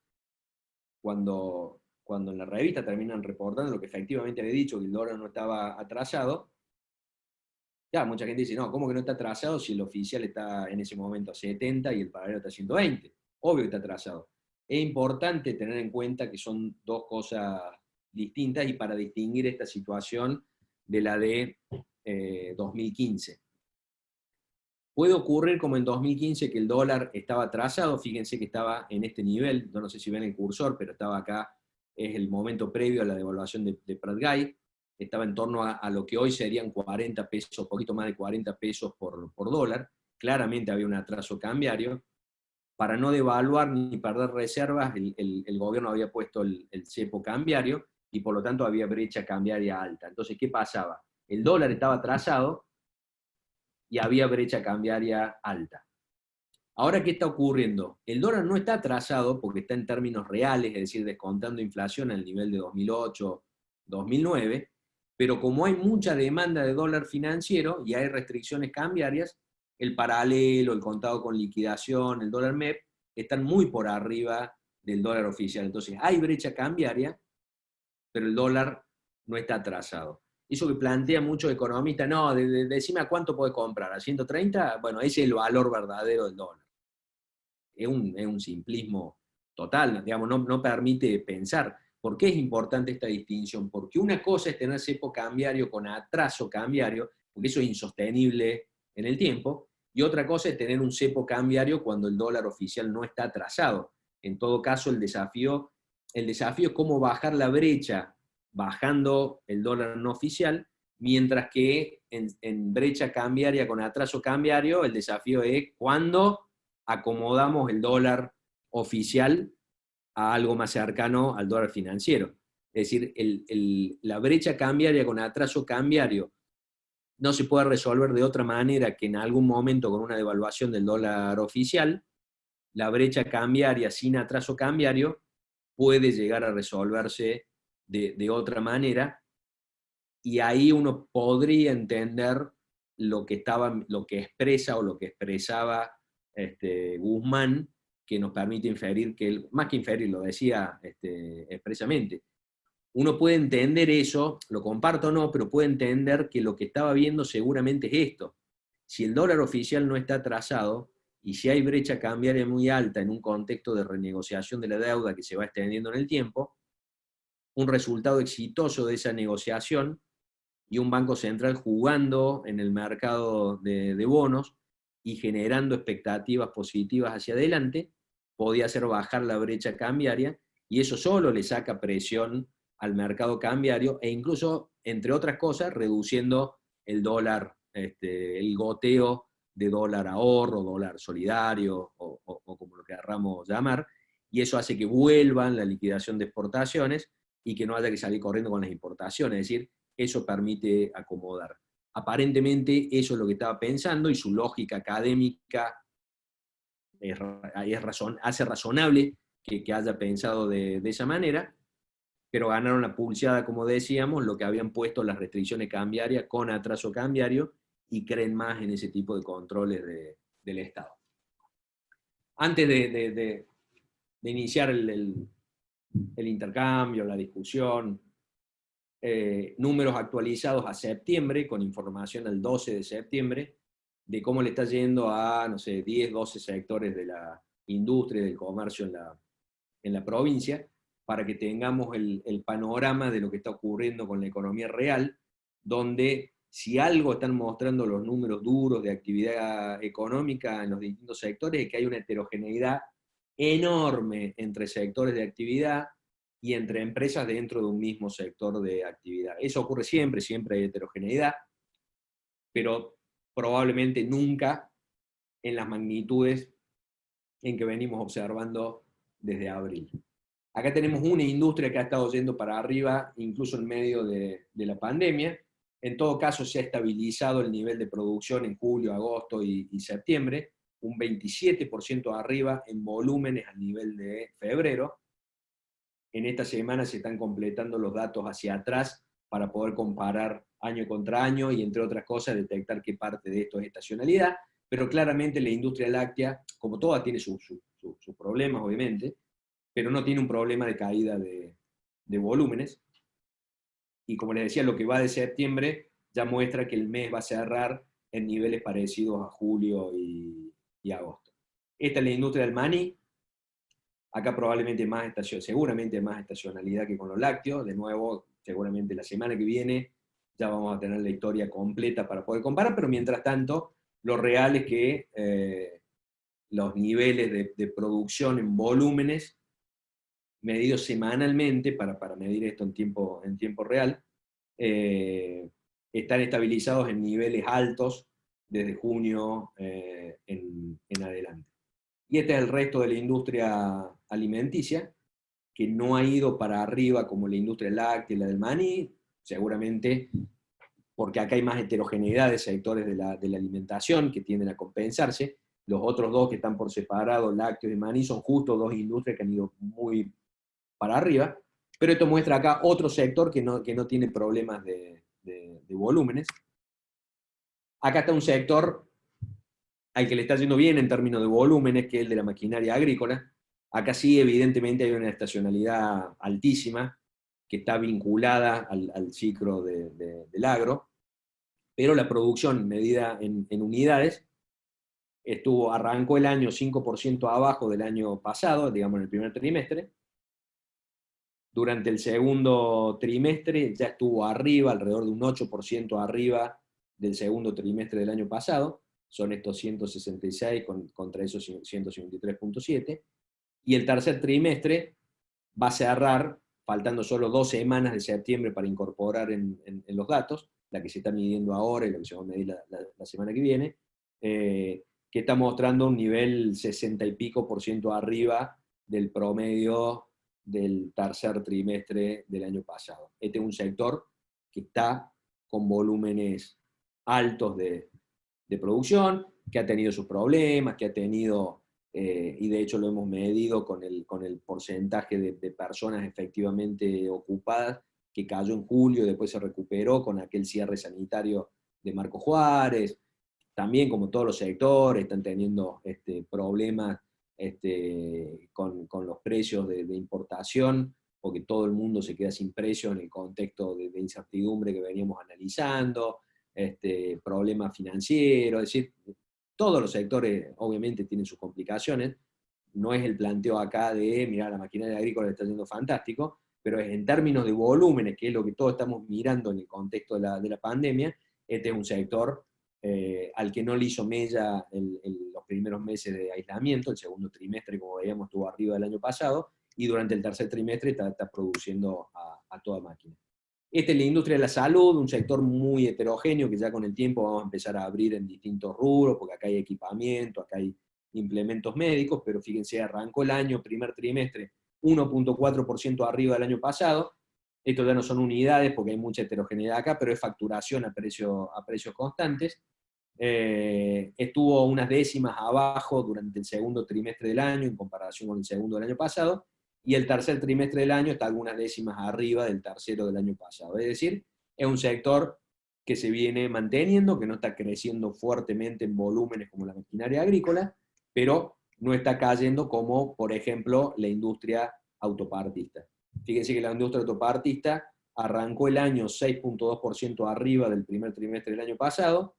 cuando en la revista terminan reportando lo que efectivamente había dicho, que el dólar no estaba atrasado, ya mucha gente dice, no, ¿cómo que no está atrasado si el oficial está en ese momento a 70 y el paralelo está a 120? Obvio que está atrasado. Es importante tener en cuenta que son dos cosas distintas y para distinguir esta situación de la de 2015. Puede ocurrir como en 2015 que el dólar estaba atrasado, fíjense que estaba en este nivel, no sé si ven el cursor, pero estaba acá, es el momento previo a la devaluación de Prat-Gay, estaba en torno a lo que hoy serían 40 pesos, poquito más de 40 pesos por dólar, claramente había un atraso cambiario. Para no devaluar ni perder reservas, el gobierno había puesto el cepo cambiario y por lo tanto había brecha cambiaria alta. Entonces, ¿qué pasaba? El dólar estaba atrasado y había brecha cambiaria alta. Ahora, ¿qué está ocurriendo? El dólar no está atrasado porque está en términos reales, es decir, descontando inflación al nivel de 2008, 2009, pero como hay mucha demanda de dólar financiero y hay restricciones cambiarias, el paralelo, el contado con liquidación, el dólar MEP, están muy por arriba del dólar oficial. Entonces, hay brecha cambiaria, pero el dólar no está atrasado. Eso que plantea muchos economistas, no, decime a cuánto puedes comprar, ¿a 130? Bueno, ese es el valor verdadero del dólar. Es un simplismo total, digamos, no permite pensar. ¿Por qué es importante esta distinción? Porque una cosa es tener cepo cambiario con atraso cambiario, porque eso es insostenible en el tiempo, y otra cosa es tener un cepo cambiario cuando el dólar oficial no está atrasado. En todo caso, el desafío es cómo bajar la brecha bajando el dólar no oficial, mientras que en brecha cambiaria con atraso cambiario, el desafío es cuándo acomodamos el dólar oficial a algo más cercano al dólar financiero. Es decir, la brecha cambiaria con atraso cambiario no se puede resolver de otra manera que en algún momento con una devaluación del dólar oficial. La brecha cambiaria sin atraso cambiario puede llegar a resolverse de otra manera, y ahí uno podría entender lo que expresa o lo que expresaba Guzmán, que nos permite inferir que él, más que inferir, lo decía expresamente. Uno puede entender eso, lo comparto o no, pero puede entender que lo que estaba viendo seguramente es esto. Si el dólar oficial no está atrasado y si hay brecha cambiaria muy alta en un contexto de renegociación de la deuda que se va extendiendo en el tiempo, un resultado exitoso de esa negociación y un Banco Central jugando en el mercado de bonos y generando expectativas positivas hacia adelante, podía hacer bajar la brecha cambiaria, y eso solo le saca presión al mercado cambiario, e incluso, entre otras cosas, reduciendo el dólar, el goteo de dólar ahorro, dólar solidario, o como lo querramos llamar, y eso hace que vuelvan la liquidación de exportaciones y que no haya que salir corriendo con las importaciones, es decir, eso permite acomodar. Aparentemente eso es lo que estaba pensando, y su lógica académica hace razonable que haya pensado de esa manera, pero ganaron la pulseada, como decíamos, lo que habían puesto las restricciones cambiarias con atraso cambiario, y creen más en ese tipo de controles del Estado. Antes de iniciar el intercambio, la discusión, números actualizados a septiembre, con información al 12 de septiembre, de cómo le está yendo a, no sé, 10, 12 sectores de la industria y del comercio en la provincia, para que tengamos el panorama de lo que está ocurriendo con la economía real, donde si algo están mostrando los números duros de actividad económica en los distintos sectores, es que hay una heterogeneidad enorme entre sectores de actividad y entre empresas dentro de un mismo sector de actividad. Eso ocurre siempre, siempre hay heterogeneidad, pero probablemente nunca en las magnitudes en que venimos observando desde abril. Acá tenemos una industria que ha estado yendo para arriba, incluso en medio de la pandemia. En todo caso, se ha estabilizado el nivel de producción en julio, agosto y septiembre, un 27% arriba en volúmenes al nivel de febrero. En esta semana se están completando los datos hacia atrás para poder comparar año contra año y, entre otras cosas, detectar qué parte de esto es estacionalidad, pero claramente la industria láctea, como toda, tiene sus problemas, obviamente, pero no tiene un problema de caída de volúmenes. Y como les decía, lo que va de septiembre ya muestra que el mes va a cerrar en niveles parecidos a julio y agosto. Esta es la industria del maní. Acá probablemente seguramente más estacionalidad que con los lácteos. De nuevo, seguramente la semana que viene ya vamos a tener la historia completa para poder comparar, pero mientras tanto, lo real es que los niveles de producción en volúmenes, medidos semanalmente, para medir esto en tiempo real, están estabilizados en niveles altos desde junio en adelante. Y este es el resto de la industria alimenticia, que no ha ido para arriba como la industria láctea y la del maní, seguramente porque acá hay más heterogeneidad de sectores de la alimentación que tienden a compensarse. Los otros dos que están por separado, lácteos y maní, son justo dos industrias que han ido muy para arriba, pero esto muestra acá otro sector que no tiene problemas de volúmenes. Acá está un sector al que le está yendo bien en términos de volúmenes, que es el de la maquinaria agrícola. Acá sí, evidentemente, hay una estacionalidad altísima, que está vinculada al ciclo del agro, pero la producción medida en unidades arrancó el año 5% abajo del año pasado, digamos en el primer trimestre. Durante el segundo trimestre ya estuvo arriba, alrededor de un 8% arriba del segundo trimestre del año pasado. Son estos 166 contra esos 153.7. Y el tercer trimestre va a cerrar, faltando solo 2 semanas de septiembre para incorporar en los datos, la que se está midiendo ahora y la que se va a medir la semana que viene, que está mostrando un nivel 60 y pico % arriba del promedio del tercer trimestre del año pasado. Este es un sector que está con volúmenes altos de producción, que ha tenido sus problemas, que ha tenido, y de hecho lo hemos medido con el porcentaje de personas efectivamente ocupadas, que cayó en julio y después se recuperó con aquel cierre sanitario de Marco Juárez. También, como todos los sectores, están teniendo problemas con los precios de importación, porque todo el mundo se queda sin precio en el contexto de incertidumbre que veníamos analizando, problemas financieros, es decir, todos los sectores obviamente tienen sus complicaciones, no es el planteo acá de, mira, la maquinaria agrícola está yendo fantástico, pero es en términos de volúmenes, que es lo que todos estamos mirando en el contexto de la pandemia, este es un sector al que no le hizo mella los primeros meses de aislamiento, el segundo trimestre, como veíamos, estuvo arriba del año pasado, y durante el tercer trimestre está produciendo a toda máquina. Esta es la industria de la salud, un sector muy heterogéneo, que ya con el tiempo vamos a empezar a abrir en distintos rubros, porque acá hay equipamiento, acá hay implementos médicos, pero fíjense, arrancó el año, primer trimestre, 1.4% arriba del año pasado. Esto ya no son unidades, porque hay mucha heterogeneidad acá, pero es facturación a precios constantes. Estuvo unas décimas abajo durante el segundo trimestre del año, en comparación con el segundo del año pasado, y el tercer trimestre del año está algunas décimas arriba del tercero del año pasado. Es decir, es un sector que se viene manteniendo, que no está creciendo fuertemente en volúmenes como la maquinaria agrícola, pero no está cayendo como, por ejemplo, la industria autopartista. Fíjense que la industria autopartista arrancó el año 6.2% arriba del primer trimestre del año pasado,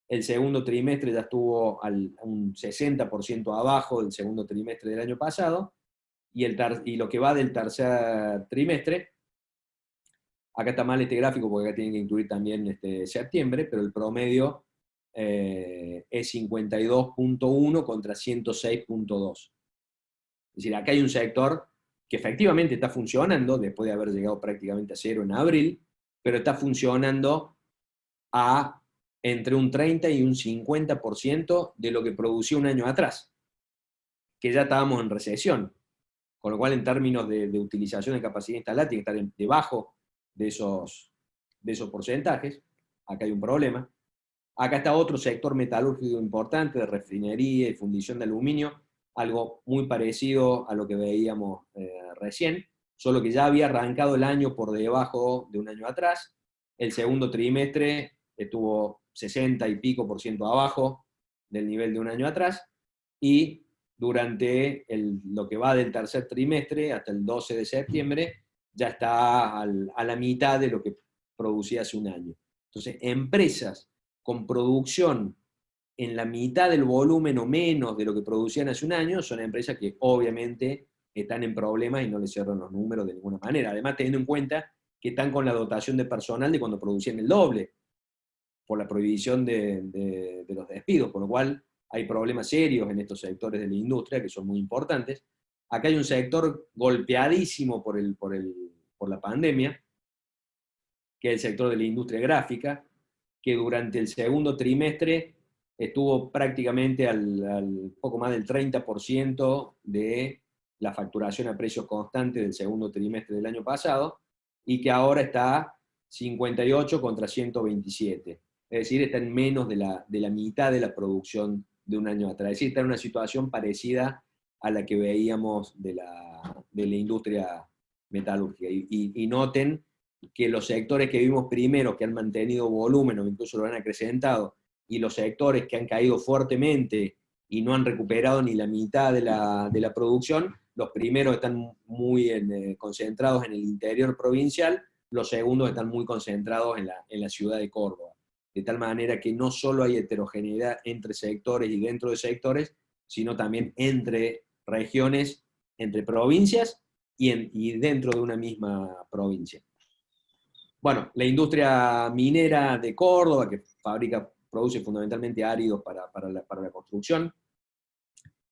el segundo trimestre ya estuvo un 60% abajo del segundo trimestre del año pasado, y lo que va del tercer trimestre, acá está mal este gráfico porque acá tienen que incluir también septiembre, pero el promedio es 52.1 contra 106.2. Es decir, acá hay un sector que efectivamente está funcionando, después de haber llegado prácticamente a cero en abril, pero está funcionando a entre un 30 y un 50% de lo que producía un año atrás, que ya estábamos en recesión. Con lo cual, en términos de utilización de capacidad instalada, tiene que estar debajo de esos porcentajes. Acá hay un problema. Acá está otro sector metalúrgico importante, de refinería y fundición de aluminio, algo muy parecido a lo que veíamos recién, solo que ya había arrancado el año por debajo de un año atrás. El segundo trimestre estuvo 60 y pico por ciento abajo del nivel de un año atrás, y durante lo que va del tercer trimestre hasta el 12 de septiembre ya está a la mitad de lo que producía hace un año. Entonces, empresas con producción en la mitad del volumen o menos de lo que producían hace un año son empresas que obviamente están en problemas y no les cierran los números de ninguna manera. Además, teniendo en cuenta que están con la dotación de personal de cuando producían el doble, por la prohibición de los despidos, con lo cual hay problemas serios en estos sectores de la industria que son muy importantes. Acá hay un sector golpeadísimo por la pandemia, que es el sector de la industria gráfica, que durante el segundo trimestre estuvo prácticamente al poco más del 30% de la facturación a precios constantes del segundo trimestre del año pasado, y que ahora está 58 contra 127. Es decir, está en menos de la mitad de la producción de un año atrás. Es decir, está en una situación parecida a la que veíamos de la industria metalúrgica. Y noten que los sectores que vimos primero, que han mantenido volumen o incluso lo han acrecentado, y los sectores que han caído fuertemente y no han recuperado ni la mitad de la producción, los primeros están muy concentrados en el interior provincial, los segundos están muy concentrados en la ciudad de Córdoba. De tal manera que no solo hay heterogeneidad entre sectores y dentro de sectores, sino también entre regiones, entre provincias y dentro de una misma provincia. Bueno, la industria minera de Córdoba, que produce fundamentalmente áridos para la construcción,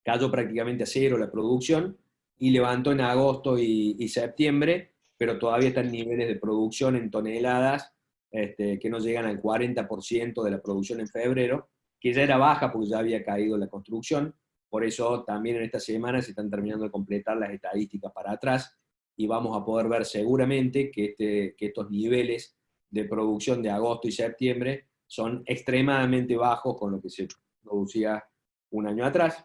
cayó prácticamente a cero la producción y levantó en agosto y septiembre, pero todavía está en niveles de producción en toneladas que no llegan al 40% de la producción en febrero, que ya era baja porque ya había caído la construcción. Por eso también en esta semana se están terminando de completar las estadísticas para atrás, y vamos a poder ver seguramente que estos niveles de producción de agosto y septiembre son extremadamente bajos con lo que se producía un año atrás.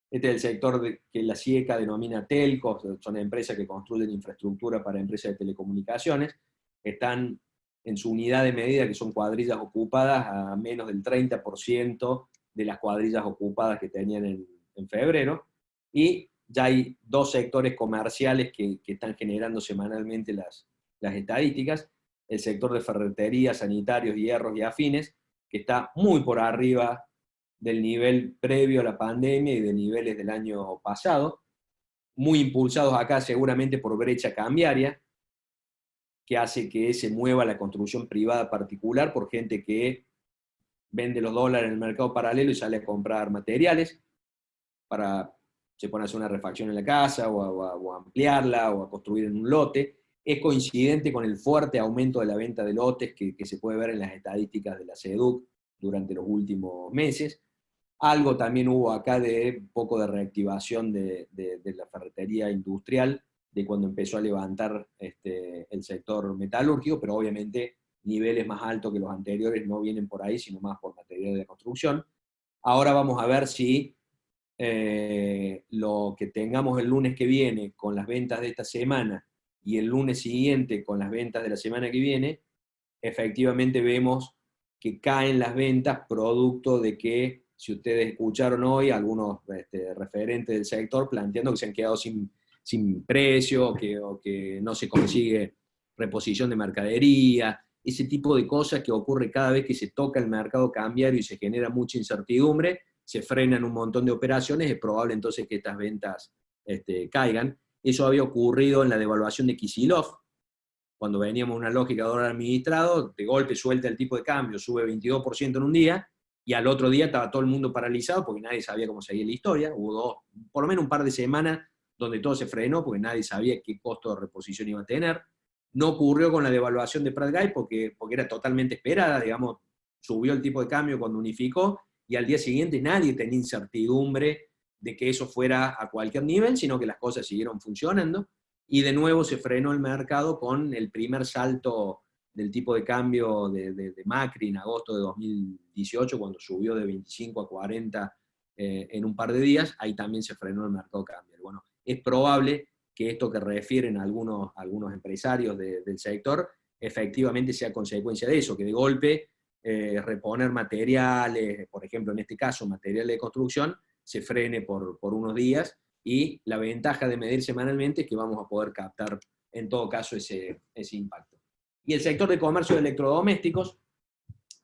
Este es el sector que la CIECA denomina telcos, son empresas que construyen infraestructura para empresas de telecomunicaciones. Están en su unidad de medida, que son cuadrillas ocupadas, a menos del 30% de las cuadrillas ocupadas que tenían en febrero, y ya hay dos sectores comerciales que están generando semanalmente las estadísticas: el sector de ferretería, sanitarios, hierros y afines, que está muy por arriba del nivel previo a la pandemia y de niveles del año pasado, muy impulsados acá seguramente por brecha cambiaria, que hace que se mueva la construcción privada particular por gente que vende los dólares en el mercado paralelo y sale a comprar materiales, se pone a hacer una refacción en la casa o a ampliarla o a construir en un lote. Es coincidente con el fuerte aumento de la venta de lotes que se puede ver en las estadísticas de la SEDUC durante los últimos meses. Algo también hubo acá de un poco de reactivación de la ferretería industrial, de cuando empezó a levantar el sector metalúrgico, pero obviamente niveles más altos que los anteriores no vienen por ahí, sino más por materiales de construcción. Ahora vamos a ver si lo que tengamos el lunes que viene con las ventas de esta semana y el lunes siguiente con las ventas de la semana que viene, efectivamente vemos que caen las ventas producto de que, si ustedes escucharon hoy, algunos referentes del sector planteando que se han quedado sin precio, o que no se consigue reposición de mercadería, ese tipo de cosas que ocurre cada vez que se toca el mercado cambiario y se genera mucha incertidumbre, se frenan un montón de operaciones, es probable entonces que estas ventas caigan. Eso había ocurrido en la devaluación de Kicillof, cuando veníamos una lógica de dólar administrado, de golpe suelta el tipo de cambio, sube 22% en un día, y al otro día estaba todo el mundo paralizado porque nadie sabía cómo seguía la historia. Hubo por lo menos un par de semanas donde todo se frenó porque nadie sabía qué costo de reposición iba a tener. No ocurrió con la devaluación de Prat Guy porque era totalmente esperada, digamos, subió el tipo de cambio cuando unificó, y al día siguiente nadie tenía incertidumbre de que eso fuera a cualquier nivel, sino que las cosas siguieron funcionando. Y de nuevo se frenó el mercado con el primer salto del tipo de cambio de Macri en agosto de 2018, cuando subió de 25 a 40 en un par de días. Ahí también se frenó el mercado cambiario. Bueno, es probable que esto que refieren algunos empresarios del sector efectivamente sea consecuencia de eso, que de golpe reponer materiales, por ejemplo en este caso materiales de construcción, se frene por unos días, y la ventaja de medir semanalmente es que vamos a poder captar en todo caso ese impacto. Y el sector de comercio de electrodomésticos,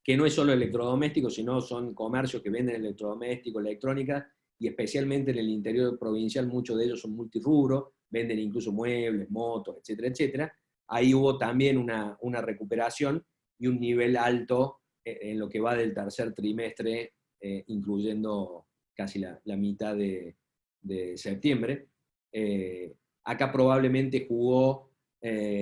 que no es solo electrodomésticos, sino son comercios que venden electrodomésticos, electrónica, y especialmente en el interior provincial muchos de ellos son multirrubro, venden incluso muebles, motos, etcétera, etcétera. Ahí hubo también una recuperación y un nivel alto en lo que va del tercer trimestre, incluyendo casi la mitad de septiembre. Acá probablemente jugó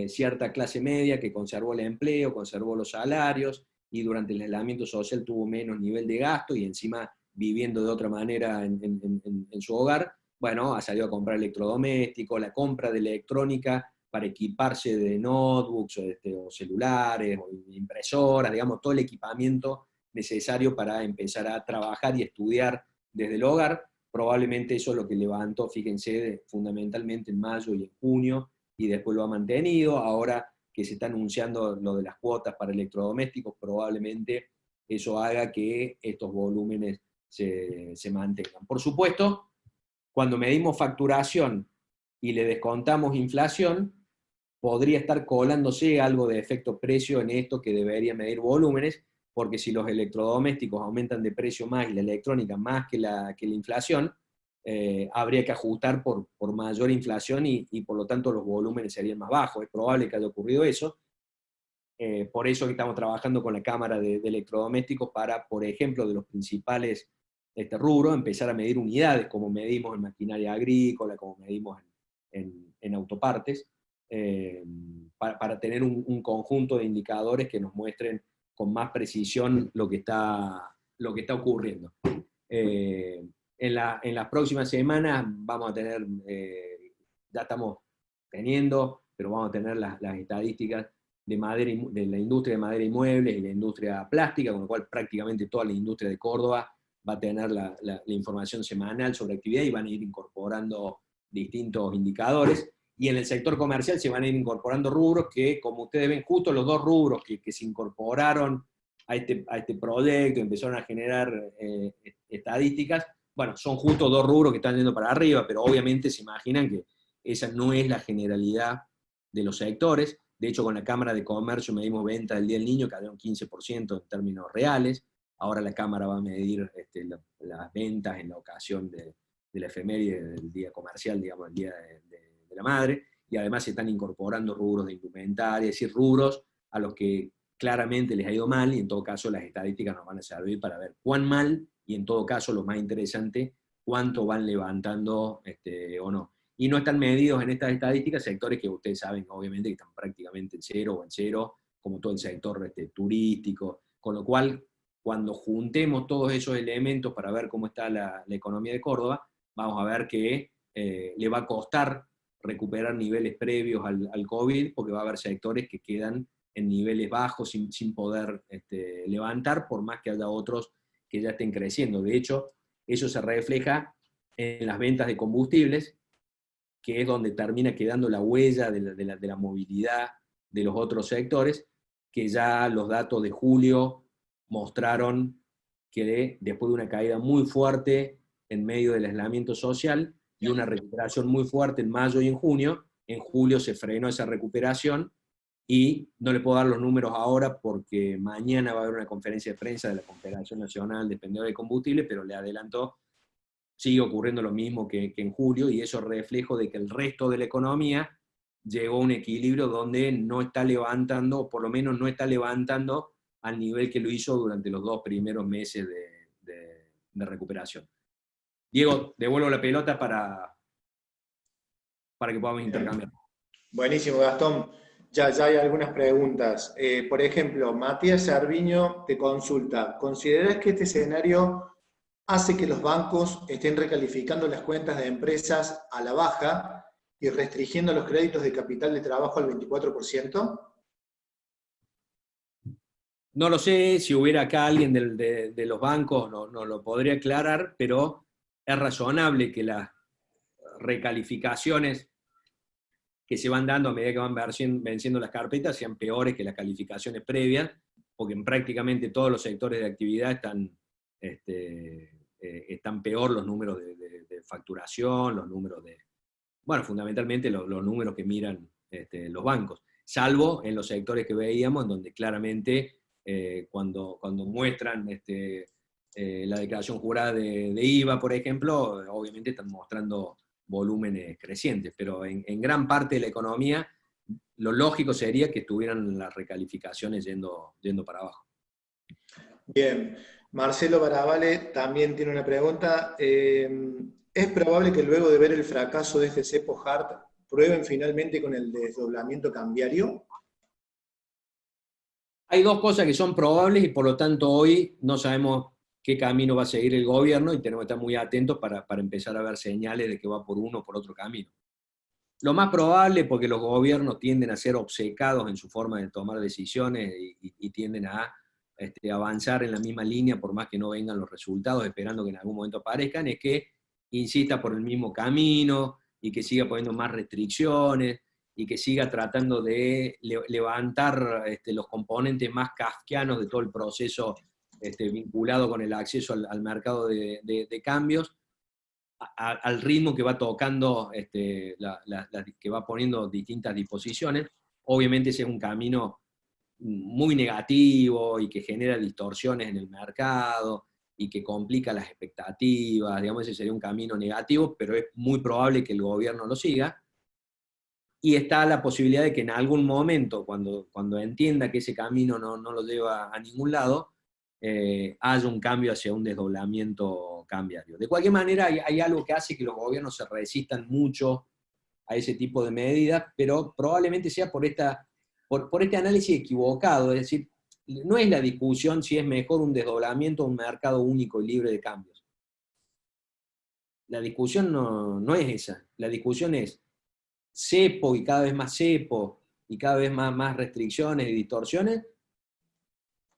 cierta clase media que conservó el empleo, conservó los salarios, y durante el aislamiento social tuvo menos nivel de gasto y encima viviendo de otra manera en su hogar. Bueno, ha salido a comprar electrodomésticos, la compra de electrónica para equiparse de notebooks o celulares o impresoras, digamos, todo el equipamiento necesario para empezar a trabajar y estudiar desde el hogar. Probablemente eso es lo que levantó, fíjense, fundamentalmente en mayo y en junio, y después lo ha mantenido. Ahora que se está anunciando lo de las cuotas para electrodomésticos, probablemente eso haga que estos volúmenes se mantengan. Por supuesto, cuando medimos facturación y le descontamos inflación, podría estar colándose algo de efecto precio en esto que debería medir volúmenes, porque si los electrodomésticos aumentan de precio más y la electrónica más que la inflación, habría que ajustar por mayor inflación y por lo tanto los volúmenes serían más bajos. Es probable que haya ocurrido eso. Por eso que estamos trabajando con la Cámara de Electrodomésticos para, por ejemplo, de los principales rubros, empezar a medir unidades, como medimos en maquinaria agrícola, como medimos en autopartes, para tener un conjunto de indicadores que nos muestren con más precisión lo que está ocurriendo. En las próximas semanas vamos a tener, ya estamos teniendo, pero vamos a tener las estadísticas de la industria de madera y muebles y la industria plástica, con lo cual prácticamente toda la industria de Córdoba va a tener la información semanal sobre actividad y van a ir incorporando distintos indicadores. Y en el sector comercial se van a ir incorporando rubros que, como ustedes ven, justo los dos rubros que se incorporaron a este proyecto, empezaron a generar estadísticas, bueno, son justo dos rubros que están yendo para arriba, pero obviamente se imaginan que esa no es la generalidad de los sectores. De hecho, con la Cámara de Comercio medimos venta del Día del Niño, que había un 15% en términos reales. ahora la Cámara va a medir las ventas en la ocasión de la efeméride del día comercial, digamos, el Día de la Madre, y además se están incorporando rubros de indumentaria, es decir, rubros a los que claramente les ha ido mal, y en todo caso las estadísticas nos van a servir para ver cuán mal, y en todo caso lo más interesante, cuánto van levantando o no. Y no están medidos en estas estadísticas sectores que ustedes saben, obviamente, que están prácticamente en cero o en cero, como todo el sector turístico, con lo cual, cuando juntemos todos esos elementos para ver cómo está la economía de Córdoba, vamos a ver que le va a costar recuperar niveles previos al COVID, porque va a haber sectores que quedan en niveles bajos sin poder levantar, por más que haya otros que ya estén creciendo. De hecho, eso se refleja en las ventas de combustibles, que es donde termina quedando la huella de la movilidad de los otros sectores, que ya los datos de julio mostraron que después de una caída muy fuerte en medio del aislamiento social y una recuperación muy fuerte en mayo y en julio se frenó esa recuperación, y no le puedo dar los números ahora porque mañana va a haber una conferencia de prensa de la Confederación Nacional de Expendedores de Combustible, pero le adelantó, sigue ocurriendo lo mismo que en julio, y eso es reflejo de que el resto de la economía llegó a un equilibrio donde no está levantando, o por lo menos no está levantando al nivel que lo hizo durante los 2 primeros meses de recuperación. Diego, devuelvo la pelota para que podamos intercambiar. Buenísimo, Gastón. Ya hay algunas preguntas. Por ejemplo, Matías Sarviño te consulta, ¿consideras que este escenario hace que los bancos estén recalificando las cuentas de empresas a la baja y restringiendo los créditos de capital de trabajo al 24%? No lo sé, si hubiera acá alguien de los bancos no lo podría aclarar, pero es razonable que las recalificaciones que se van dando a medida que van venciendo las carpetas sean peores que las calificaciones previas, porque en prácticamente todos los sectores de actividad están peor los números de facturación, los números bueno, fundamentalmente los números que miran los bancos, salvo en los sectores que veíamos, en donde claramente cuando muestran la declaración jurada de IVA, por ejemplo, obviamente están mostrando volúmenes crecientes, pero en gran parte de la economía lo lógico sería que estuvieran las recalificaciones yendo para abajo. Bien, Marcelo Baravale también tiene una pregunta. ¿Es probable que luego de ver el fracaso de este cepo hard prueben finalmente con el desdoblamiento cambiario? Hay dos cosas que son probables y por lo tanto hoy no sabemos qué camino va a seguir el gobierno y tenemos que estar muy atentos para empezar a ver señales de que va por uno o por otro camino. Lo más probable, porque los gobiernos tienden a ser obcecados en su forma de tomar decisiones y tienden a avanzar en la misma línea por más que no vengan los resultados, esperando que en algún momento aparezcan, es que insista por el mismo camino y que siga poniendo más restricciones y que siga tratando de levantar los componentes más kafkianos de todo el proceso vinculado con el acceso al mercado de cambios, al ritmo que va tocando, que va poniendo distintas disposiciones. Obviamente ese es un camino muy negativo y que genera distorsiones en el mercado y que complica las expectativas, digamos, ese sería un camino negativo, pero es muy probable que el gobierno lo siga. Y está la posibilidad de que en algún momento, cuando entienda que ese camino no lo lleva a ningún lado, haya un cambio hacia un desdoblamiento cambiario. De cualquier manera, hay algo que hace que los gobiernos se resistan mucho a ese tipo de medidas, pero probablemente sea por este análisis equivocado, es decir, no es la discusión si es mejor un desdoblamiento o un mercado único y libre de cambios. La discusión no es esa, la discusión es cepo y cada vez más cepo y cada vez más restricciones y distorsiones,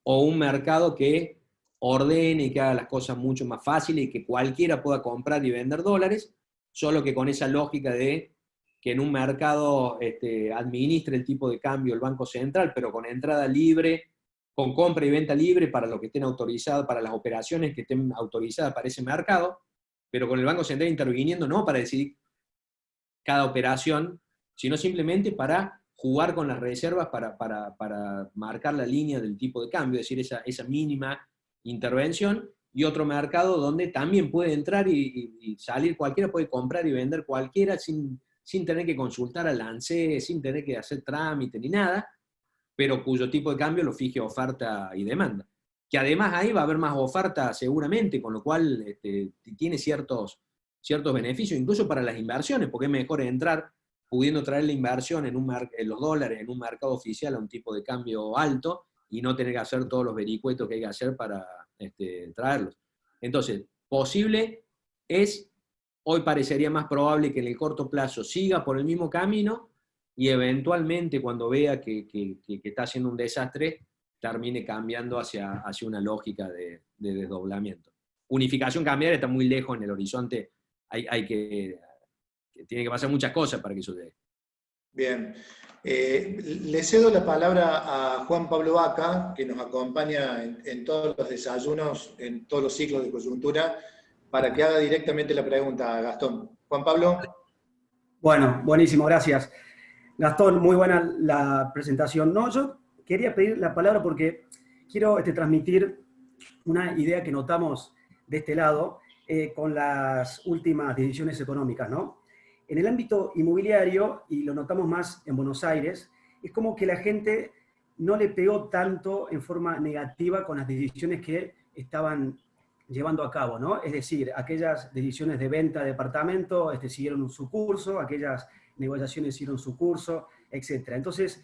o un mercado que ordene y que haga las cosas mucho más fáciles y que cualquiera pueda comprar y vender dólares, solo que con esa lógica de que en un mercado administre el tipo de cambio el Banco Central, pero con entrada libre, con compra y venta libre para los que estén autorizados, para las operaciones que estén autorizadas para ese mercado, pero con el Banco Central interviniendo no para decidir cada operación, sino simplemente para jugar con las reservas para marcar la línea del tipo de cambio, es decir, esa mínima intervención, y otro mercado donde también puede entrar y salir cualquiera, puede comprar y vender cualquiera sin tener que consultar al ANSE, sin tener que hacer trámite ni nada, pero cuyo tipo de cambio lo fije oferta y demanda. Que además ahí va a haber más oferta seguramente, con lo cual tiene ciertos beneficios, incluso para las inversiones, porque es mejor entrar pudiendo traer la inversión en los dólares en un mercado oficial a un tipo de cambio alto y no tener que hacer todos los vericuetos que hay que hacer para traerlos. Entonces, posible es, hoy parecería más probable que en el corto plazo siga por el mismo camino y eventualmente cuando vea que está haciendo un desastre, termine cambiando hacia una lógica de desdoblamiento. Unificación cambiaria está muy lejos en el horizonte, tiene que pasar muchas cosas para que eso dé. Bien. Le cedo la palabra a Juan Pablo Vaca, que nos acompaña en todos los desayunos, en todos los ciclos de coyuntura, para que haga directamente la pregunta a Gastón. Juan Pablo. Bueno, buenísimo, gracias. Gastón, muy buena la presentación. No, yo quería pedir la palabra porque quiero transmitir una idea que notamos de este lado con las últimas decisiones económicas, ¿no? En el ámbito inmobiliario, y lo notamos más en Buenos Aires, es como que la gente no le pegó tanto en forma negativa con las decisiones que estaban llevando a cabo, ¿no? Es decir, aquellas decisiones de venta de departamento siguieron su curso, aquellas negociaciones siguieron su curso, etc. Entonces,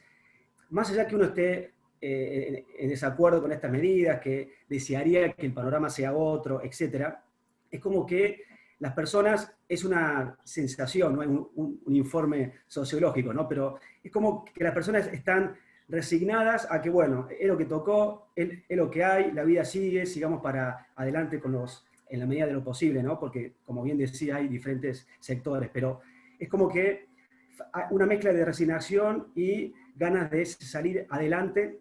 más allá que uno esté en desacuerdo con estas medidas, que desearía que el panorama sea otro, etc., es como que las personas, es una sensación, no es un informe sociológico, ¿no? Pero es como que las personas están resignadas a que, bueno, es lo que tocó, es lo que hay, la vida sigue, sigamos para adelante en la medida de lo posible, ¿no? Porque, como bien decía, hay diferentes sectores, pero es como que una mezcla de resignación y ganas de salir adelante.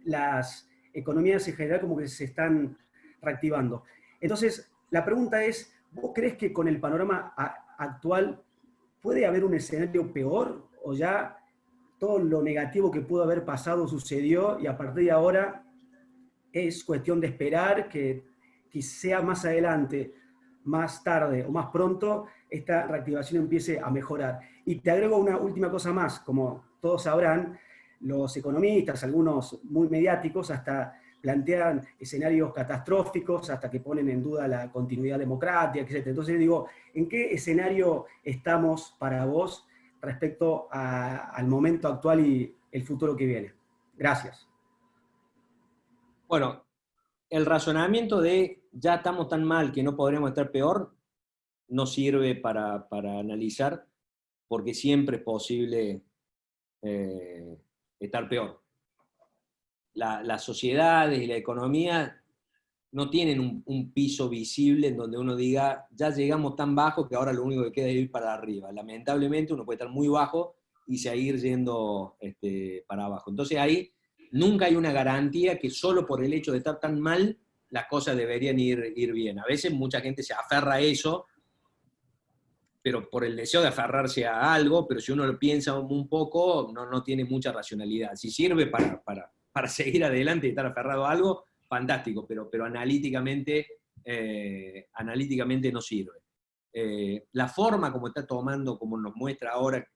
Las economías en general como que se están reactivando. Entonces, la pregunta es, ¿vos crees que con el panorama actual puede haber un escenario peor o ya todo lo negativo que pudo haber pasado sucedió y a partir de ahora es cuestión de esperar que sea más adelante, más tarde o más pronto, esta reactivación empiece a mejorar? Y te agrego una última cosa más, como todos sabrán, los economistas, algunos muy mediáticos, hasta plantean escenarios catastróficos, hasta que ponen en duda la continuidad democrática, etc. Entonces digo, ¿en qué escenario estamos para vos respecto al momento actual y el futuro que viene? Gracias. Bueno, el razonamiento de ya estamos tan mal que no podremos estar peor no sirve para analizar, porque siempre es posible estar peor. Las sociedades y la economía no tienen un piso visible en donde uno diga, ya llegamos tan bajo que ahora lo único que queda es ir para arriba. Lamentablemente uno puede estar muy bajo y seguir yendo para abajo. Entonces ahí nunca hay una garantía que solo por el hecho de estar tan mal las cosas deberían ir bien. A veces mucha gente se aferra a eso, pero por el deseo de aferrarse a algo, pero si uno lo piensa un poco, no tiene mucha racionalidad. Si sirve para seguir adelante y estar aferrado a algo, fantástico, pero analíticamente no sirve. La forma como está tomando, como nos muestra ahora,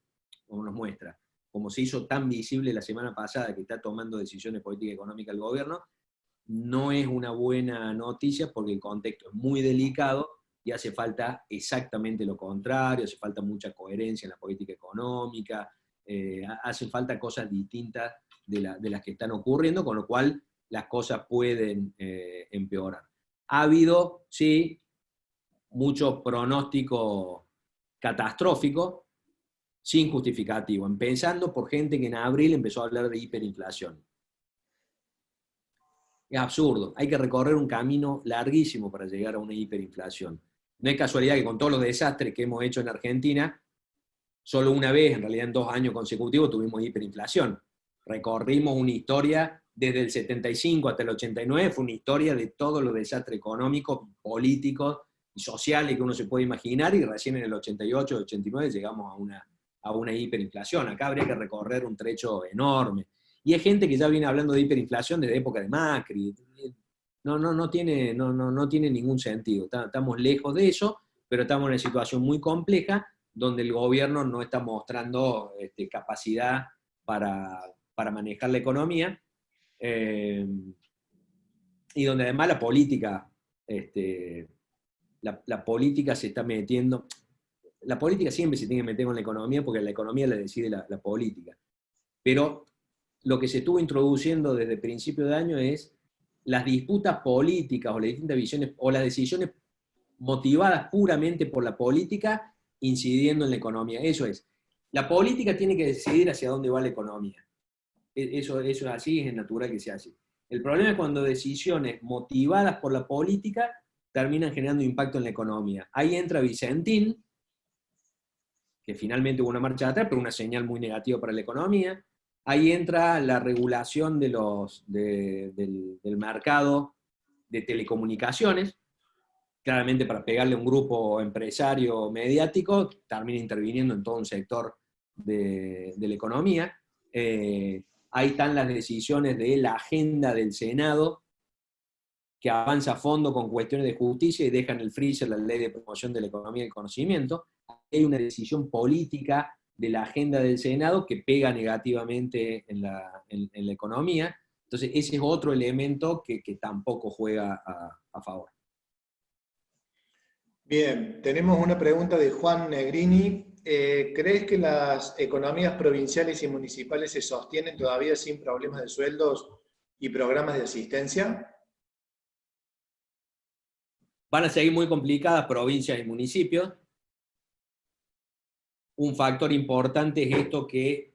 como se hizo tan visible la semana pasada, que está tomando decisiones políticas y económicas el gobierno, no es una buena noticia porque el contexto es muy delicado y hace falta exactamente lo contrario, hace falta mucha coherencia en la política económica, hacen falta cosas distintas de las que están ocurriendo, con lo cual las cosas pueden empeorar. Ha habido, sí, mucho pronóstico catastrófico, sin justificativo, empezando por gente que en abril empezó a hablar de hiperinflación. Es absurdo, hay que recorrer un camino larguísimo para llegar a una hiperinflación. No es casualidad que con todos los desastres que hemos hecho en Argentina, solo una vez, en realidad en 2 años consecutivos, tuvimos hiperinflación. Recorrimos una historia desde el 75 hasta el 89, fue una historia de todos los desastres económicos, políticos y sociales que uno se puede imaginar, y recién en el 88, 89 llegamos a una hiperinflación. Acá habría que recorrer un trecho enorme. Y hay gente que ya viene hablando de hiperinflación desde época de Macri. no tiene ningún sentido. Estamos lejos de eso, pero estamos en una situación muy compleja donde el gobierno no está mostrando capacidad para manejar la economía, y donde además la política, la política se está metiendo. La política siempre se tiene que meter con la economía porque la economía la decide la política. Pero lo que se estuvo introduciendo desde principio de año es las disputas políticas o las distintas visiones o las decisiones motivadas puramente por la política incidiendo en la economía. Eso es. La política tiene que decidir hacia dónde va la economía. Eso es así, es natural que sea así. El problema es cuando decisiones motivadas por la política terminan generando impacto en la economía. Ahí entra Vicentín, que finalmente hubo una marcha atrás, pero una señal muy negativa para la economía. Ahí entra la regulación del mercado de telecomunicaciones, claramente para pegarle a un grupo empresario mediático, termina interviniendo en todo un sector de la economía. Ahí están las decisiones de la agenda del Senado, que avanza a fondo con cuestiones de justicia y deja en el freezer la ley de promoción de la economía y el conocimiento. Hay una decisión política de la agenda del Senado que pega negativamente en la economía. Entonces, ese es otro elemento que tampoco juega a favor. Bien, tenemos una pregunta de Juan Negrini. ¿Crees que las economías provinciales y municipales se sostienen todavía sin problemas de sueldos y programas de asistencia? Van a seguir muy complicadas provincias y municipios. Un factor importante es esto que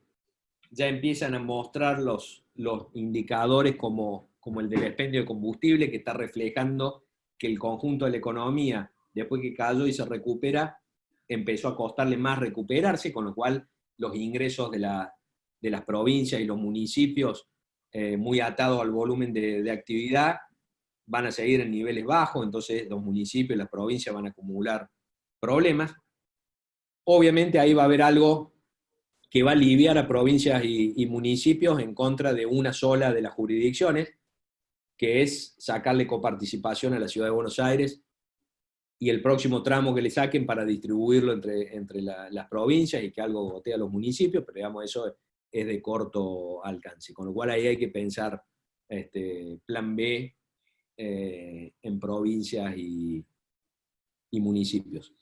ya empiezan a mostrar los indicadores como el del expendio de combustible, que está reflejando que el conjunto de la economía, después que cayó y se recupera, empezó a costarle más recuperarse, con lo cual los ingresos de las provincias y los municipios, muy atados al volumen de actividad, van a seguir en niveles bajos, entonces los municipios y las provincias van a acumular problemas. Obviamente ahí va a haber algo que va a aliviar a provincias y municipios en contra de una sola de las jurisdicciones, que es sacarle coparticipación a la Ciudad de Buenos Aires y el próximo tramo que le saquen para distribuirlo entre las provincias y que algo gotee a los municipios, pero digamos eso es de corto alcance. Con lo cual ahí hay que pensar plan B en provincias y municipios.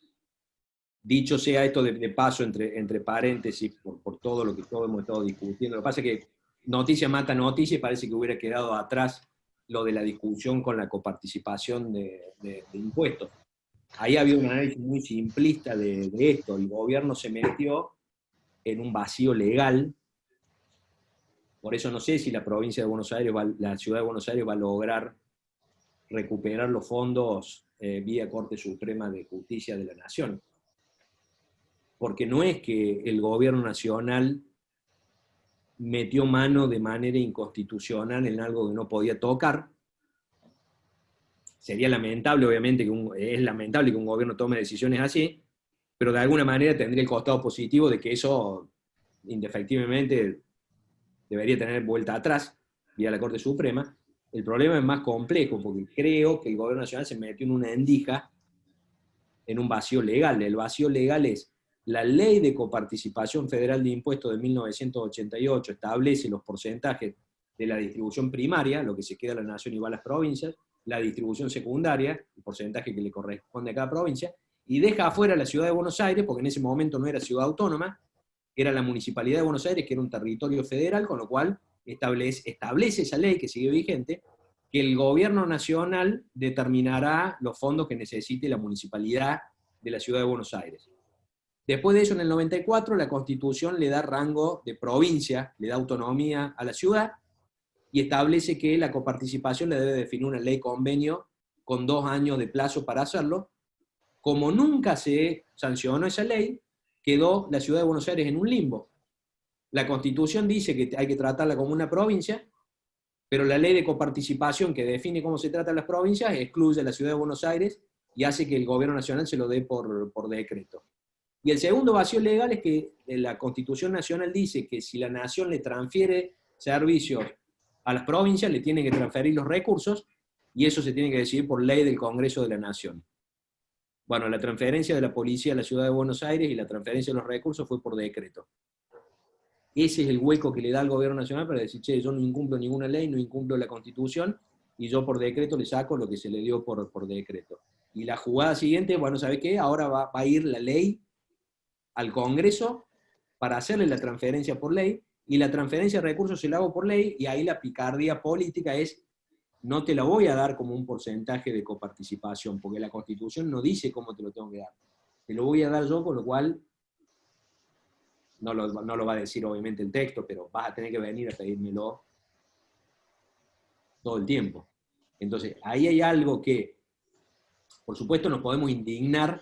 Dicho sea esto de paso, entre paréntesis, por todo lo que todos hemos estado discutiendo, lo que pasa es que noticia mata noticia y parece que hubiera quedado atrás lo de la discusión con la coparticipación de impuestos. Ahí había un análisis muy simplista de esto. El gobierno se metió en un vacío legal, por eso no sé si la provincia de Buenos Aires, la Ciudad de Buenos Aires va a lograr recuperar los fondos vía Corte Suprema de Justicia de la Nación. Porque no es que el gobierno nacional metió mano de manera inconstitucional en algo que no podía tocar. Sería lamentable, obviamente, es lamentable que un gobierno tome decisiones así, pero de alguna manera tendría el costado positivo de que eso, indefectiblemente, debería tener vuelta atrás, vía la Corte Suprema. El problema es más complejo, porque creo que el gobierno nacional se metió en una endija, en un vacío legal. El vacío legal es la Ley de Coparticipación Federal de Impuestos de 1988 establece los porcentajes de la distribución primaria, lo que se queda a la nación y va a las provincias, la distribución secundaria, el porcentaje que le corresponde a cada provincia, y deja afuera la Ciudad de Buenos Aires, porque en ese momento no era ciudad autónoma, era la Municipalidad de Buenos Aires, que era un territorio federal, con lo cual establece esa ley que sigue vigente, que el gobierno nacional determinará los fondos que necesite la municipalidad de la Ciudad de Buenos Aires. Después de eso, en el 94, la Constitución le da rango de provincia, le da autonomía a la ciudad, y establece que la coparticipación le debe definir una ley convenio con 2 años de plazo para hacerlo. Como nunca se sancionó esa ley, quedó la Ciudad de Buenos Aires en un limbo. La Constitución dice que hay que tratarla como una provincia, pero la ley de coparticipación que define cómo se tratan las provincias excluye a la Ciudad de Buenos Aires y hace que el gobierno nacional se lo dé por decreto. Y el segundo vacío legal es que la Constitución Nacional dice que si la nación le transfiere servicios a las provincias, le tienen que transferir los recursos, y eso se tiene que decidir por ley del Congreso de la Nación. Bueno, la transferencia de la policía a la ciudad de Buenos Aires y la transferencia de los recursos fue por decreto. Ese es el hueco que le da al gobierno nacional para decir, che, yo no incumplo ninguna ley, no incumplo la Constitución, y yo por decreto le saco lo que se le dio por decreto. Y la jugada siguiente, bueno, ¿sabe qué? Ahora va a ir la ley al Congreso para hacerle la transferencia por ley, y la transferencia de recursos se la hago por ley, y ahí la picardía política es, no te la voy a dar como un porcentaje de coparticipación, porque la Constitución no dice cómo te lo tengo que dar. Te lo voy a dar yo, con lo cual, no lo va a decir obviamente el texto, pero vas a tener que venir a pedírmelo todo el tiempo. Entonces, ahí hay algo que, por supuesto, nos podemos indignar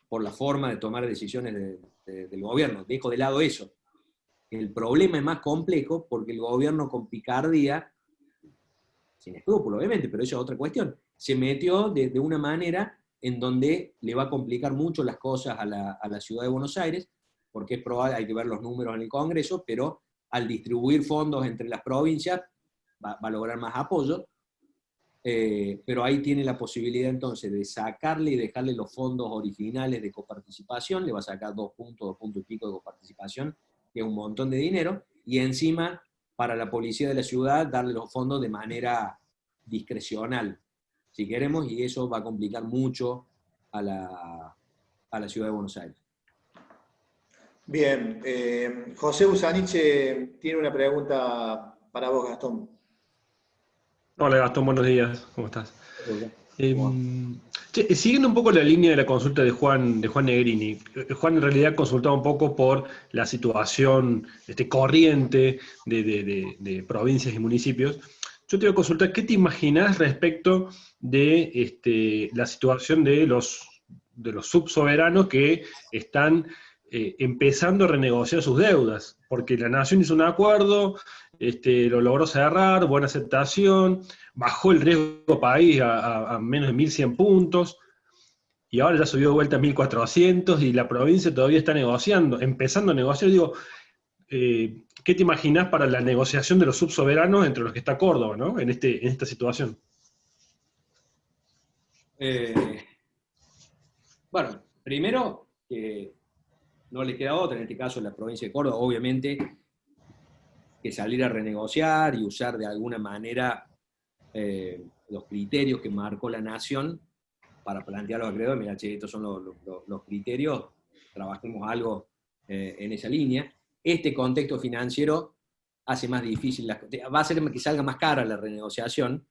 por la forma de tomar decisiones del gobierno. Dejo de lado eso. El problema es más complejo porque el gobierno con picardía, sin escrúpulo obviamente, pero eso es otra cuestión, se metió de una manera en donde le va a complicar mucho las cosas a la ciudad de Buenos Aires, porque es probable, hay que ver los números en el Congreso, pero al distribuir fondos entre las provincias va a lograr más apoyo, pero ahí tiene la posibilidad entonces de sacarle y dejarle los fondos originales de coparticipación, le va a sacar 2 puntos y pico de coparticipación, que es un montón de dinero, y encima, para la policía de la ciudad, darle los fondos de manera discrecional, si queremos, y eso va a complicar mucho a la ciudad de Buenos Aires. Bien, José Usaniche tiene una pregunta para vos, Gastón. Hola Gastón, buenos días, ¿cómo estás? Hola. Siguiendo un poco la línea de la consulta de Juan Negrini, Juan en realidad consultaba un poco por la situación corriente de provincias y municipios. Yo te voy a consultar, ¿qué te imaginás respecto de la situación de los subsoberanos que están empezando a renegociar sus deudas? Porque la Nación hizo un acuerdo, lo logró cerrar, buena aceptación, bajó el riesgo país a menos de 1.100 puntos, y ahora ya subió de vuelta a 1.400, y la provincia todavía está negociando, empezando a negociar. Digo, ¿qué te imaginás para la negociación de los subsoberanos entre los que está Córdoba, ¿no? en esta situación? Bueno, primero, no le queda otra, en este caso la provincia de Córdoba, obviamente, que salir a renegociar y usar de alguna manera los criterios que marcó la Nación para plantear los acreedores. Mira, che, estos son los criterios, trabajemos algo en esa línea. Este contexto financiero hace más difícil, va a hacer que salga más cara la renegociación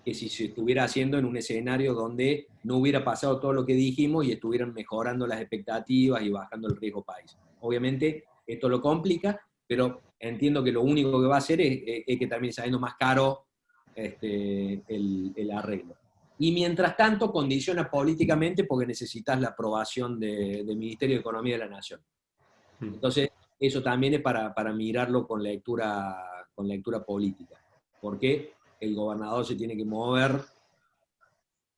que si se estuviera haciendo en un escenario donde no hubiera pasado todo lo que dijimos y estuvieran mejorando las expectativas y bajando el riesgo país. Obviamente esto lo complica, pero entiendo que lo único que va a hacer es que termine saliendo más caro el arreglo. Y mientras tanto condiciona políticamente porque necesitas la aprobación del Ministerio de Economía de la Nación. Entonces, eso también es para mirarlo con lectura política. Porque el gobernador se tiene que mover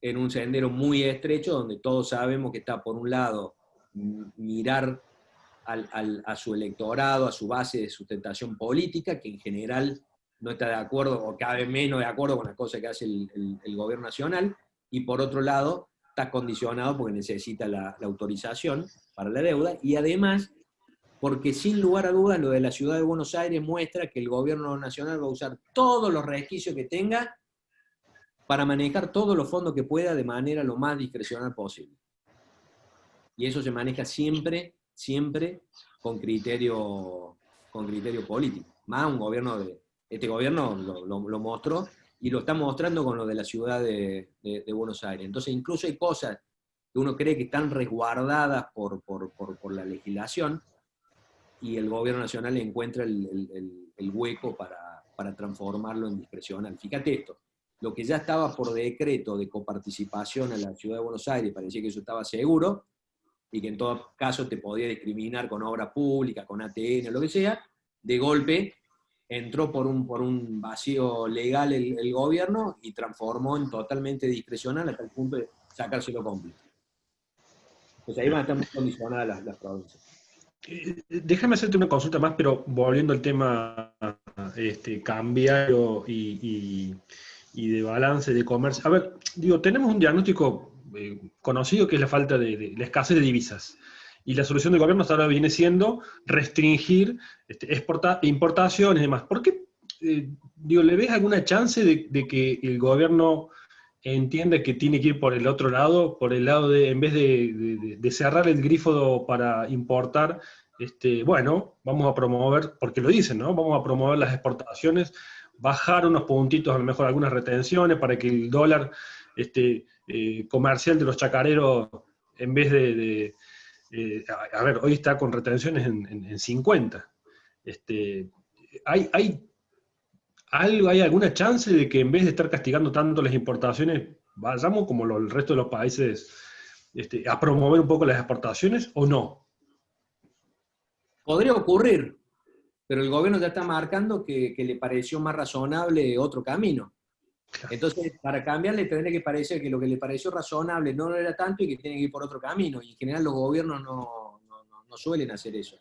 en un sendero muy estrecho donde todos sabemos que está, por un lado, mirar a su electorado, a su base de sustentación política, que en general no está de acuerdo, o cada vez menos de acuerdo con las cosas que hace el gobierno nacional, y por otro lado, está condicionado porque necesita la autorización para la deuda, y además, porque sin lugar a dudas lo de la ciudad de Buenos Aires muestra que el gobierno nacional va a usar todos los resquicios que tenga para manejar todos los fondos que pueda de manera lo más discrecional posible. Y eso se maneja siempre con criterio político. Más un gobierno este gobierno lo mostró y lo está mostrando con lo de la ciudad de Buenos Aires. Entonces incluso hay cosas que uno cree que están resguardadas por la legislación, y el gobierno nacional encuentra el hueco para transformarlo en discrecional. Fíjate esto, lo que ya estaba por decreto de coparticipación a la ciudad de Buenos Aires, parecía que eso estaba seguro, y que en todo caso te podía discriminar con obra pública, con ATN, lo que sea, de golpe entró por un vacío legal el gobierno y transformó en totalmente discrecional hasta el punto de sacárselo completo. Entonces ahí van a estar muy condicionadas las provincias. Déjame hacerte una consulta más, pero volviendo al tema cambiario y y de balance de comercio. A ver, digo, tenemos un diagnóstico conocido que es la falta la escasez de divisas. Y la solución del gobierno hasta ahora viene siendo restringir importaciones y demás. ¿Por qué? Digo, ¿le ves alguna chance de que el gobierno entienda que tiene que ir por el otro lado, por el lado de, en vez de cerrar el grifo para importar, bueno, vamos a promover, porque lo dicen, ¿no? Vamos a promover las exportaciones, bajar unos puntitos, a lo mejor algunas retenciones, para que el dólar comercial de los chacareros, en vez a ver, hoy está con retenciones en 50. ¿Hay alguna chance de que en vez de estar castigando tanto las importaciones, vayamos como el resto de los países a promover un poco las exportaciones o no? Podría ocurrir, pero el gobierno ya está marcando que le pareció más razonable otro camino. Entonces, para cambiarle tendría que parecer que lo que le pareció razonable no lo era tanto y que tiene que ir por otro camino. Y en general los gobiernos no suelen hacer eso.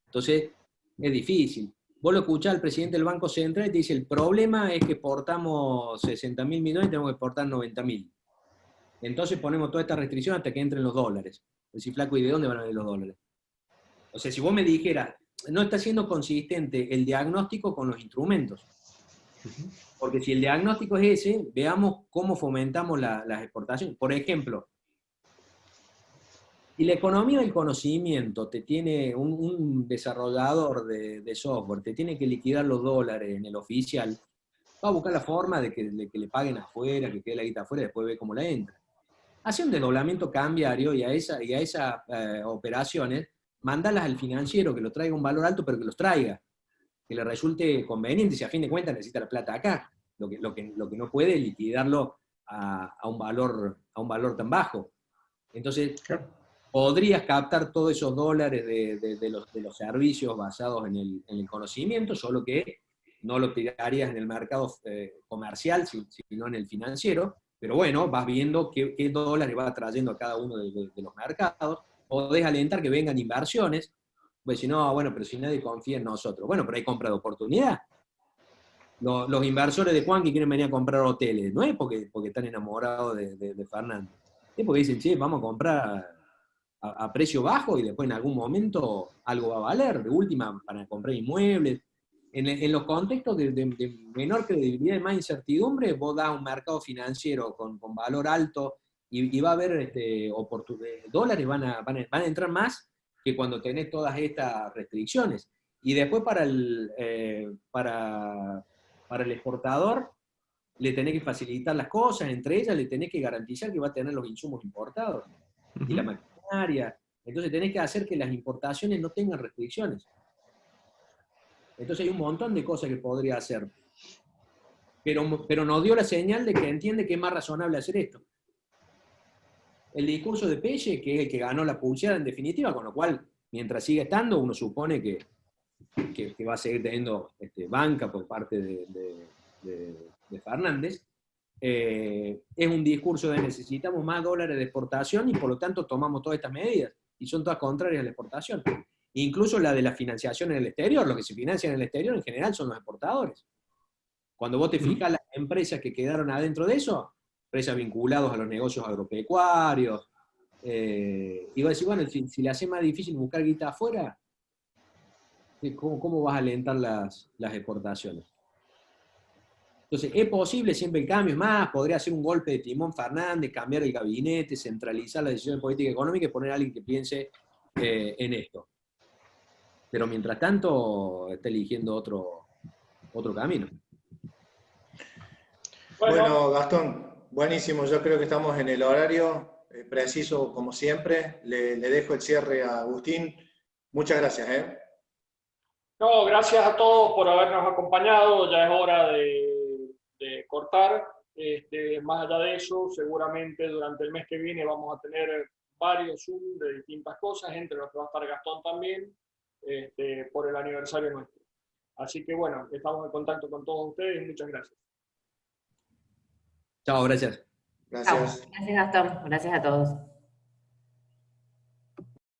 Entonces, es difícil. Vos lo escuchás al presidente del Banco Central y te dice, el problema es que exportamos 60.000 millones y tenemos que exportar 90.000. Entonces ponemos toda esta restricción hasta que entren los dólares. Pues si flaco, ¿y de dónde van a venir los dólares? O sea, si vos me dijeras, no está siendo consistente el diagnóstico con los instrumentos. Porque si el diagnóstico es ese, veamos cómo fomentamos las exportaciones. Por ejemplo, si la economía del conocimiento te tiene un desarrollador de software, te tiene que liquidar los dólares en el oficial, va a buscar la forma de que le paguen afuera, que quede la guita afuera y después ve cómo la entra. Hace un desdoblamiento cambiario y a esas operaciones, mándalas al financiero que lo traiga un valor alto, pero que los traiga, que le resulte conveniente, si a fin de cuentas necesita la plata acá. Lo que no puede es liquidarlo a un valor tan bajo. Entonces, podrías captar todos esos dólares de los servicios basados en el conocimiento, solo que no lo tirarías en el mercado comercial, sino en el financiero. Pero bueno, vas viendo qué dólares va trayendo a cada uno de los mercados. Podés alentar que vengan inversiones. Pues si no, bueno, pero si nadie confía en nosotros. Bueno, pero hay compra de oportunidad. Los inversores de Juan que quieren venir a comprar hoteles, no es porque están enamorados de Fernando. Es porque dicen, che, vamos a comprar a precio bajo y después en algún momento algo va a valer. De última, para comprar inmuebles. En los contextos de menor credibilidad y más incertidumbre, vos das un mercado financiero con valor alto y va a haber dólares, van a entrar más que cuando tenés todas estas restricciones. Y después para el exportador le tenés que facilitar las cosas, entre ellas le tenés que garantizar que va a tener los insumos importados y la maquinaria. Entonces tenés que hacer que las importaciones no tengan restricciones. Entonces hay un montón de cosas que podría hacer. Pero nos dio la señal de que entiende que es más razonable hacer esto. El discurso de Pelle, que es el que ganó la pulseada en definitiva, con lo cual, mientras siga estando, uno supone que va a seguir teniendo banca por parte de Fernández, es un discurso de necesitamos más dólares de exportación y por lo tanto tomamos todas estas medidas, y son todas contrarias a la exportación. Incluso la de la financiación en el exterior, lo que se financia en el exterior en general son los exportadores. Cuando vos te fijas las empresas que quedaron adentro de eso, empresas vinculadas a los negocios agropecuarios, y vos decís, bueno, si le hace más difícil buscar guita afuera, ¿cómo vas a alentar las exportaciones? Entonces, es posible siempre el cambio, es más, podría hacer un golpe de timón Fernández, cambiar el gabinete, centralizar la decisión de política económica y poner a alguien que piense en esto. Pero mientras tanto, está eligiendo otro camino. Bueno, Gastón, buenísimo. Yo creo que estamos en el horario preciso, como siempre. Le dejo el cierre a Agustín. Muchas gracias. No, gracias a todos por habernos acompañado. Ya es hora de cortar. Más allá de eso, seguramente durante el mes que viene vamos a tener varios Zoom de distintas cosas, entre los que va a estar Gastón también, por el aniversario nuestro. Así que bueno, estamos en contacto con todos ustedes. Muchas gracias. Chao, gracias. Gracias. Chao. Gracias, Gastón. Gracias a todos.